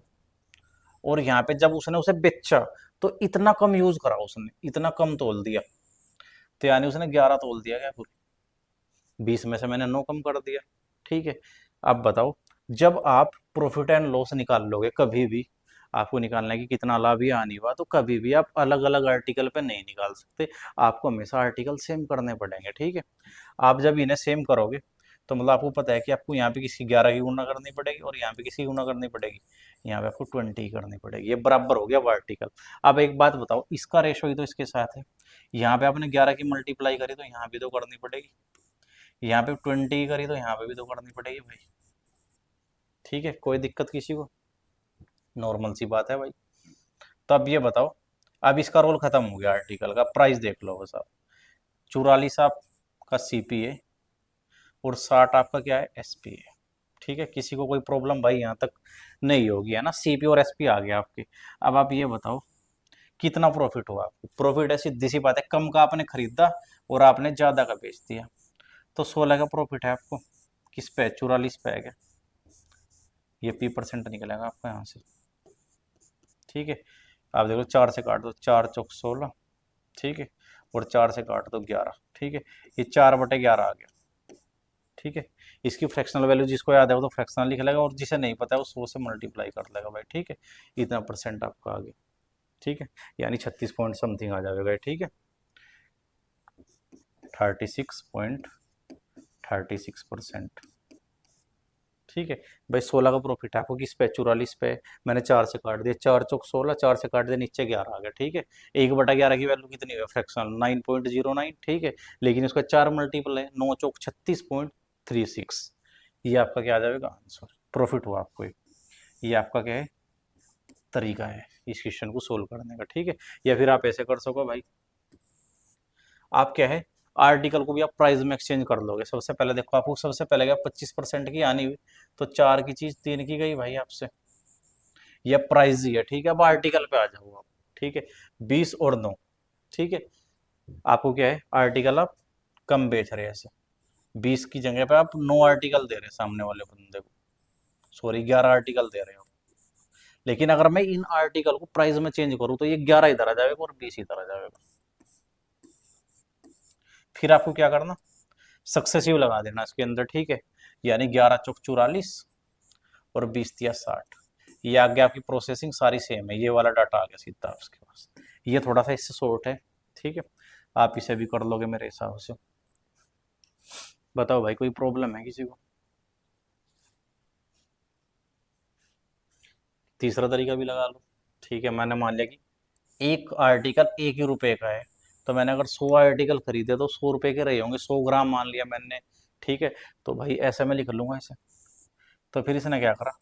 और यहाँ पे जब उसने उसे बेचा, तो इतना कम यूज करा उसने, इतना कम तोल दिया, तो यानी उसने 11 तोल दिया क्या, 20 में से मैंने 9 कम कर दिया, ठीक है। अब बताओ, जब आप प्रॉफिट एंड लॉस निकाल लोगे कभी भी, आपको निकालना है कि कितना लाभ या हानि हुआ, तो कभी भी आप अलग अलग आर्टिकल पे नहीं निकाल सकते, आपको हमेशा आर्टिकल सेम करने पड़ेंगे, ठीक है। आप जब इन्हें सेम करोगे, तो मतलब आपको पता है कि आपको यहाँ पे किसी 11 की गुणा करनी पड़ेगी, और यहाँ पे किसी की गुणा करनी पड़ेगी, यहाँ पे आपको 20 करनी पड़ेगी, ये बराबर हो गया वो आर्टिकल। अब एक बात बताओ, इसका रेशो ही तो इसके साथ है, यहाँ पे आपने 11 की मल्टीप्लाई करी, तो यहाँ भी तो करनी पड़ेगी, यहाँ पे 20 करी, तो यहाँ पे भी तो करनी पड़ेगी भाई, ठीक है, कोई दिक्कत किसी को, नॉर्मल सी बात है भाई। तो अब ये बताओ, अब इसका रोल खत्म हो गया, आर्टिकल का प्राइस देख लो बस आप, 44 आपका सीपी है, और 60 आपका क्या है, एसपी है, ठीक है। किसी को कोई प्रॉब्लम भाई यहाँ तक नहीं होगी, है ना, सीपी और एसपी आ गया आपके। अब आप ये बताओ कितना प्रॉफिट हुआ आपको, प्रॉफिट है, सीधी सी बात है, कम का आपने खरीदा और आपने ज्यादा का बेच दिया, तो 16 का प्रॉफिट है आपको, किस पे, 44 पे है क्या, ये P% निकलेगा आपका यहाँ से, ठीक है। आप देखो 4 से काट दो, 4 चौक 16, ठीक है, और 4 से काट दो 11, ठीक है, ये 4/11 आ गया, ठीक है। इसकी फ्रैक्शनल वैल्यू जिसको याद है वो तो फ्रैक्शनल लिख लेगा, और जिसे नहीं पता है वो 100 से मल्टीप्लाई कर लेगा भाई, ठीक है। इतना परसेंट आपका आ गया, ठीक है, यानी 36 पॉइंट समथिंग आ जाएगा, ठीक है, 36.36%, ठीक है। भाई 16 का प्रॉफिट है आपको किस पे, 44 पे। मैंने 4 से काट दिया, 4×4 = 16, 4 से काट दिया, नीचे 11 आ गया, ठीक है। 1/11 की वैल्यू कितनी है, फ्रैक्शनल 9.09, ठीक है, लेकिन इसका 4 मल्टीपल है, 9×4 = 36.36। ये आपका क्या आ जाएगा आंसर, प्रॉफिट हुआ आपको। ये आपका क्या है, तरीका है इस क्वेश्चन को सोल्व करने का, ठीक है। या फिर आप ऐसे कर सको भाई, आप क्या है, आर्टिकल को भी आप प्राइस में एक्सचेंज कर लोगे। सबसे पहले देखो, आपको सबसे पहले क्या 25% की आनी हुई, तो 4 की चीज 3 की गई भाई आपसे, यह प्राइस ही है, ठीक है। अब आर्टिकल पे आ जाओ आप, ठीक है, 20 और 9, ठीक है। आपको क्या है, आर्टिकल आप कम बेच रहे हैं ऐसे, 20 की जगह पे आप 9 आर्टिकल दे रहे हैं सामने वाले बंदे को, सॉरी 11 आर्टिकल दे रहे हो। लेकिन अगर मैं इन आर्टिकल को प्राइस में चेंज करूं तो ये 11 इधर आ जाएगा और 20 इधर आ जाएगा। फिर आपको क्या करना, सक्सेसिव लगा देना इसके अंदर, ठीक है, यानी 11×4 = 44 और 20×3 = 60। ये आगे आपकी प्रोसेसिंग सारी सेम है, ये वाला डाटा आ गया सीधा आपके पास। ये थोड़ा सा इससे शॉर्ट है, ठीक है, आप इसे भी कर लोगे मेरे हिसाब से। बताओ भाई, कोई प्रॉब्लम है किसी को। तीसरा तरीका भी लगा लो, ठीक है। मैंने मान लिया कि एक आर्टिकल 1 ही रुपए का है, तो मैंने अगर 100 आर्टिकल खरीदे तो 100 रुपए के रहे होंगे, 100 ग्राम मान लिया मैंने, ठीक है। तो भाई ऐसे में लिख लूंगा इसे। तो फिर इसने क्या करा,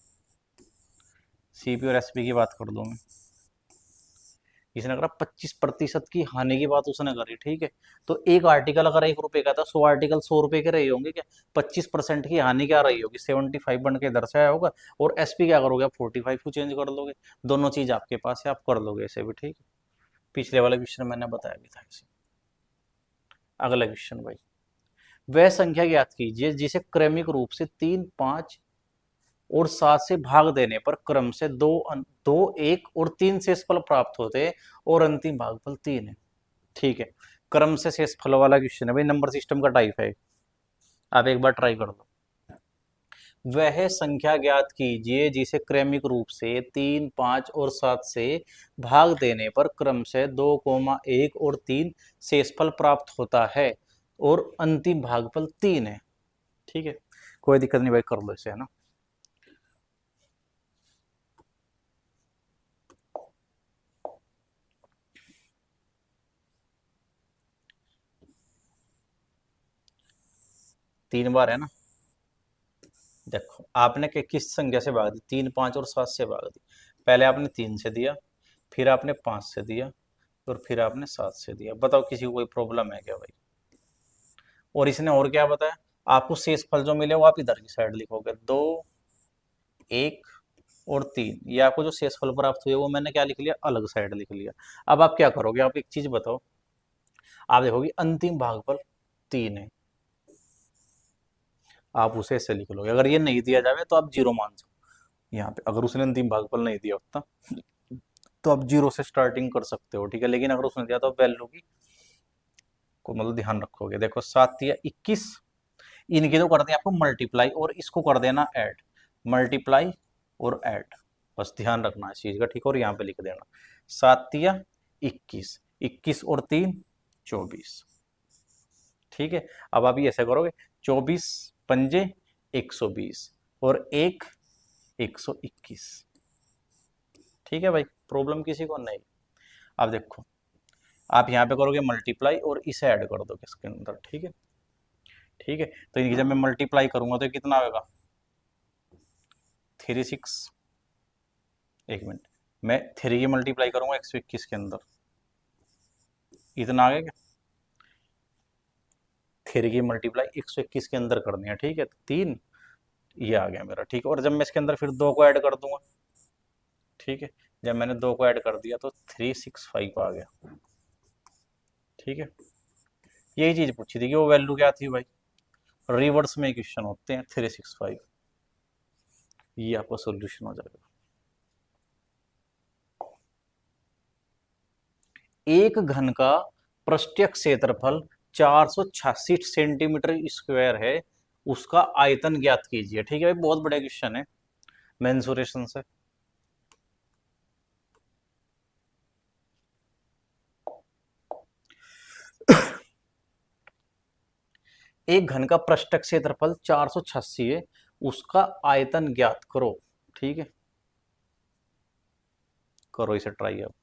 सीपी और एसपी की बात कर दूं मैं, इसने करा 25% की हानि की बात उसने करी, ठीक है। तो एक आर्टिकल अगर 1 रुपए का था, 100 आर्टिकल 100 रुपए के रहे होंगे क्या, 25% की हानि क्या रही होगी, 75 बन के इधर से आया होगा, और एसपी क्या करोगे, 45 को चेंज कर लोगे। दोनों चीज आपके पास है, आप कर लोगे इसे भी, ठीक है। पिछले वाला क्वेश्चन मैंने बताया भी था इसे। अगला क्वेश्चन भाई, वह संख्या ज्ञात कीजिए जिसे क्रमिक रूप से 3, 5 और 7 से भाग देने पर क्रम से 2, 1 और 3 शेष फल प्राप्त होते हैं और अंतिम भागफल 3 है, ठीक है। क्रम से शेष फल वाला क्वेश्चन है भाई, नंबर सिस्टम का टाइप है। आप एक बार ट्राई कर लो। वह संख्या ज्ञात कीजिए जिसे क्रमिक रूप से 3, 5 और 7 से भाग देने पर क्रम से 2, 1 और 3 शेषफल प्राप्त होता है और अंतिम भागफल 3 है, ठीक है। कोई दिक्कत नहीं भाई, कर लो इसे, है ना। तीन बार है ना। देखो आपने किस संख्या से भाग दी, 3, 5 और 7 से भाग दी। पहले आपने 3 से दिया, फिर आपने 5 से दिया, और फिर आपने 7 से दिया। बताओ किसी को कोई प्रॉब्लम है क्या भाई। और इसने और क्या बताया, आपको शेष फल जो मिले वो आप इधर की साइड लिखोगे, 2, 1 और 3। ये आपको जो शेष फल प्राप्त हुए वो मैंने क्या लिख लिया, अलग साइड लिख लिया। अब आप क्या करोगे, आप एक चीज बताओ, आप देखोगे अंतिम भागफल 3 है, आप उसे ऐसे लिख लोगे। अगर ये नहीं दिया जाए तो आप जीरो मान सकते, यहाँ पे अगर उसने अंतिम भागफल नहीं दिया होता तो आप जीरो से स्टार्टिंग कर सकते हो, ठीक है। लेकिन अगर उसने दिया तो वैल्यू की को मतलब ध्यान रखोगे। देखो 7×3 = 21, इनके तो कर दें आपको मल्टीप्लाई और इसको कर देना ऐड, मल्टीप्लाई और ऐड, बस ध्यान रखना इस चीज का, ठीक है। और यहाँ पे लिख देना 7×3 = 21, 21 और 3 = 24, ठीक है। अब आप ये ऐसे करोगे, 24×5 = 120 और 1×121, ठीक है भाई। प्रॉब्लम किसी को नहीं। अब देखो, आप यहाँ पे करोगे मल्टीप्लाई और इसे ऐड कर दो इसके अंदर, ठीक है, ठीक है। तो इनकी जब मैं मल्टीप्लाई करूंगा तो कितना होगा, 36, एक मिनट, मैं 3 की मल्टीप्लाई करूंगा 121 के अंदर, इतना आ गया क्या। 3 की मल्टीप्लाई 121 के अंदर करनी है, ठीक है, तो 3 ये आ गया मेरा, ठीक है। और जब मैं इसके अंदर फिर 2 को ऐड कर दूंगा, ठीक है, जब मैंने 2 को ऐड कर दिया तो 365 आ गया, ठीक है। यही चीज पूछी थी कि वो वैल्यू क्या थी भाई, रिवर्स में क्वेश्चन होते हैं 365, ये आपका सोल्यूशन हो जाएगा। एक घन का पृष्ठीय क्षेत्रफल 486 सेंटीमीटर स्क्वायर है, उसका आयतन ज्ञात कीजिए। ठीक है भाई, बहुत बड़ा क्वेश्चन है मेंसुरेशन से। एक घन का पृष्ठ क्षेत्रफल 486 है, उसका आयतन ज्ञात करो। ठीक है, करो इसे ट्राई अब।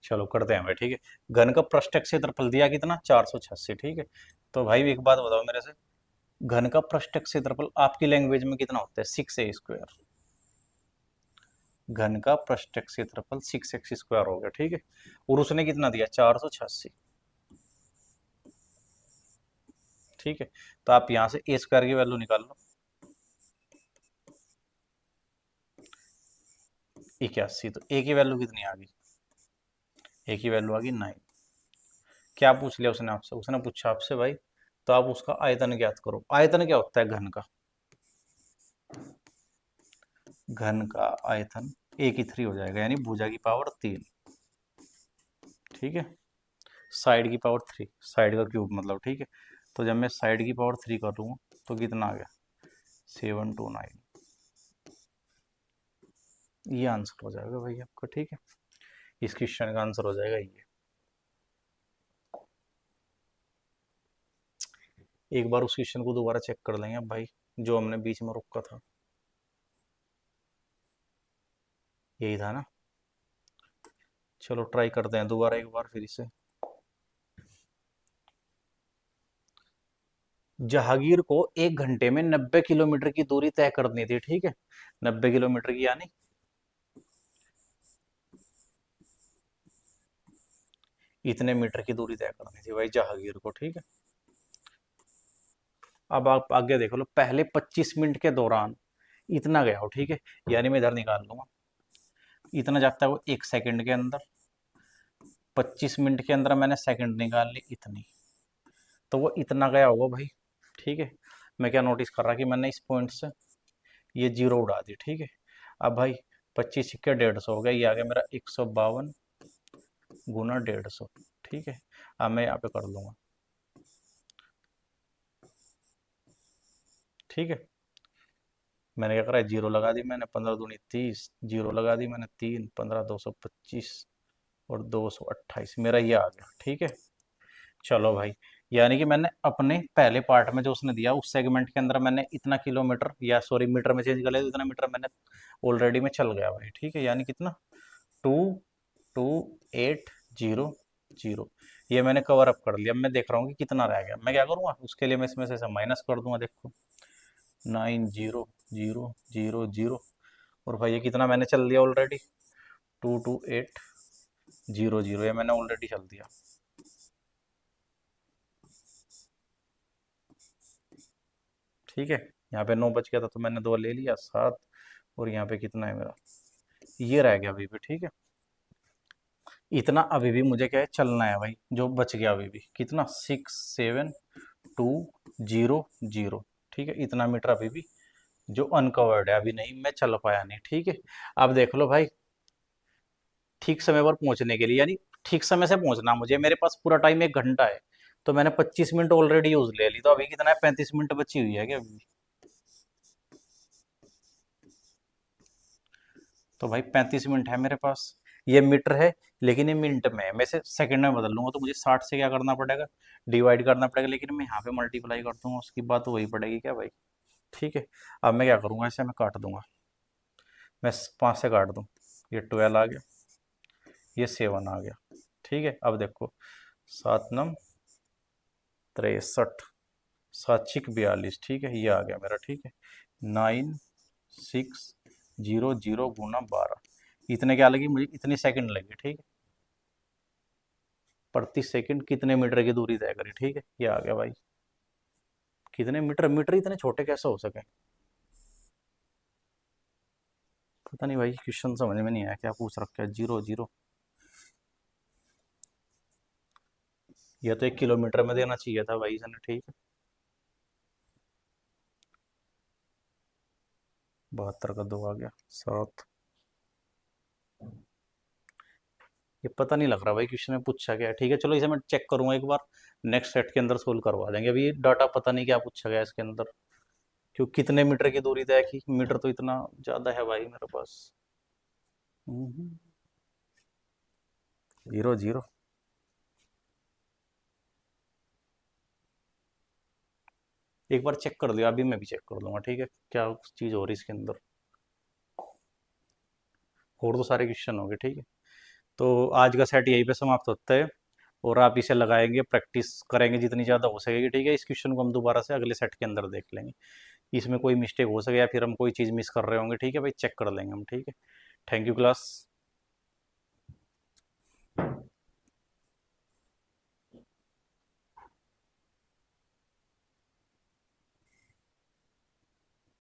चलो करते हैं भाई। ठीक है, घन का पृष्ठ क्षेत्रफल दिया कितना, 486। ठीक है, तो भाई एक बात बताओ मेरे से, घन का पृष्ठ क्षेत्रफल आपकी लैंग्वेज में कितना होता है, 6a²। घन का पृष्ठ क्षेत्रफल 6x² हो गया। ठीक है, और उसने कितना दिया, 486। ठीक है, तो आप यहां से a² की वैल्यू निकाल लो, 81। तो a की वैल्यू कितनी आ गई, a की वैल्यू आ गई 9। क्या पूछ लिया उसने आपसे, उसने पूछा आपसे भाई, तो आप उसका आयतन ज्ञात करो। आयतन क्या होता है घन का, घन का आयतन a³ हो जाएगा, यानी भुजा की पावर 3। ठीक है, साइड की पावर 3, साइड का क्यूब मतलब। ठीक है, तो जब मैं साइड की पावर 3 कर लूँगा तो कितना आ गया, 729। ये आंसर हो जाएगा भाई आपका। ठीक है, इस क्वेश्चन का आंसर हो जाएगा ये। एक बार उस क्वेश्चन को दोबारा चेक कर लेंगे अब भाई, जो हमने बीच में रोका था, यही था ना। चलो ट्राई करते हैं दोबारा एक बार फिर से। जहांगीर को 1 घंटे में 90 किलोमीटर की दूरी तय करनी थी। ठीक है, 90 किलोमीटर की, यानी इतने मीटर की दूरी तय करनी थी भाई जहांगीर को। ठीक है, अब आप आगे देख लो, पहले 25 मिनट के दौरान इतना गया हो। ठीक है, यानी मैं इधर निकाल लूंगा, इतना जाता है वो 1 सेकंड के अंदर, 25 मिनट के अंदर मैंने सेकंड निकाल ली इतनी, तो वो इतना गया होगा भाई। ठीक है, मैं क्या नोटिस कर रहा कि मैंने इस पॉइंट से ये जीरो उड़ा दी। ठीक है, अब भाई 25 सिक्के 150 हो गया, ये आ गया मेरा 152 गुना 150। ठीक है, अब मैं यहाँ पे कर लूंगा। ठीक है, मैंने क्या करा, जीरो लगा दी मैंने, 15 दूनी 30, जीरो लगा दी मैंने 3, 15 225 और 228, मेरा ये आ गया। ठीक है, चलो भाई, यानी कि मैंने अपने पहले पार्ट में जो उसने दिया उस सेगमेंट के अंदर मैंने इतना किलोमीटर, या सॉरी मीटर में चेंज कर लिया, तो इतना मीटर मैंने ऑलरेडी में चल गया भाई। ठीक है, यानी कितना, 22800। ये मैंने कवर अप कर लिया। अब मैं देख रहा हूँ कि कितना रह गया, मैं क्या करूँगा उसके लिए, मैं इसमें से माइनस कर दूंगा। देखो, 9000, और भाई ये कितना मैंने चल दिया ऑलरेडी, 22800, ये मैंने ऑलरेडी चल दिया। ठीक है, यहाँ पे 9 बच गया था तो मैंने 2 ले लिया, 7, और यहाँ पे कितना है मेरा, ये रह गया अभी भी। ठीक है, इतना अभी भी मुझे क्या है, चलना है भाई, जो बच गया अभी भी कितना, 67200। ठीक है, इतना मीटर अभी भी जो अनकवर्ड है, अभी नहीं मैं चल पाया नहीं। ठीक है, अब देख लो भाई, ठीक समय पर पहुंचने के लिए, यानी ठीक समय से पहुंचना मुझे, मेरे पास पूरा टाइम 1 घंटा है, तो मैंने 25 मिनट ऑलरेडी यूज ले ली, तो अभी कितना है, 35 मिनट बची हुई है क्या अभी। तो भाई 35 मिनट है मेरे पास, ये मीटर है लेकिन ये मिनट में है, मैं इसे सेकंड में बदल लूंगा, तो मुझे 60 से क्या करना पड़ेगा, डिवाइड करना पड़ेगा, लेकिन मैं यहाँ पे मल्टीप्लाई कर दूंगा, उसकी बात वही पड़ेगी क्या भाई। ठीक है, अब मैं क्या करूँगा, इसे मैं काट दूंगा, मैं 5 से काट दूँ, ये 12 आ गया, ये 7 आ गया। ठीक है, अब देखो, 7×9 = 63, 7×6 = 42। ठीक है, ये आ गया मेरा। ठीक है, 9600 गुना 12, इतने क्या लगी मुझे, इतनी सेकंड लगी। ठीक है, प्रति सेकंड कितने मीटर की दूरी तय करी। ठीक है, ये आ गया भाई, कितने मीटर, मीटर इतने छोटे कैसे हो सके, पता नहीं भाई, क्वेश्चन समझ में नहीं आया, क्या पूछ रखा है, 0 0। ये तो 1 किलोमीटर में देना चाहिए था भाई इसने, ठीक है। 72 का 2 आ गया 7। ये पता नहीं लग रहा भाई क्वेश्चन में पूछा गया है, ठीक है चलो इसे मैं चेक करूंगा एक बार। नेक्स्ट सेट के अंदर सोल्व करवा देंगे, अभी डाटा पता नहीं क्या पूछा गया इसके अंदर। क्यों, कितने मीटर की दूरी तय की, मीटर तो इतना ज़्यादा है भाई मेरे पास। हम्म, 0 0। एक बार चेक कर लिया, अभी मैं भी चेक कर लूँगा, ठीक है क्या चीज़ हो रही है इसके अंदर। और तो सारे क्वेश्चन हो गए, ठीक है। तो आज का सेट यहीं पे समाप्त होता है। और आप इसे लगाएंगे, प्रैक्टिस करेंगे जितनी ज़्यादा हो सकेगी, ठीक है। इस क्वेश्चन को हम दोबारा से अगले सेट के अंदर देख लेंगे। इसमें कोई मिस्टेक हो सके या फिर हम कोई चीज़ मिस कर रहे होंगे, ठीक है भाई, चेक कर लेंगे हम, ठीक है। Thank you class.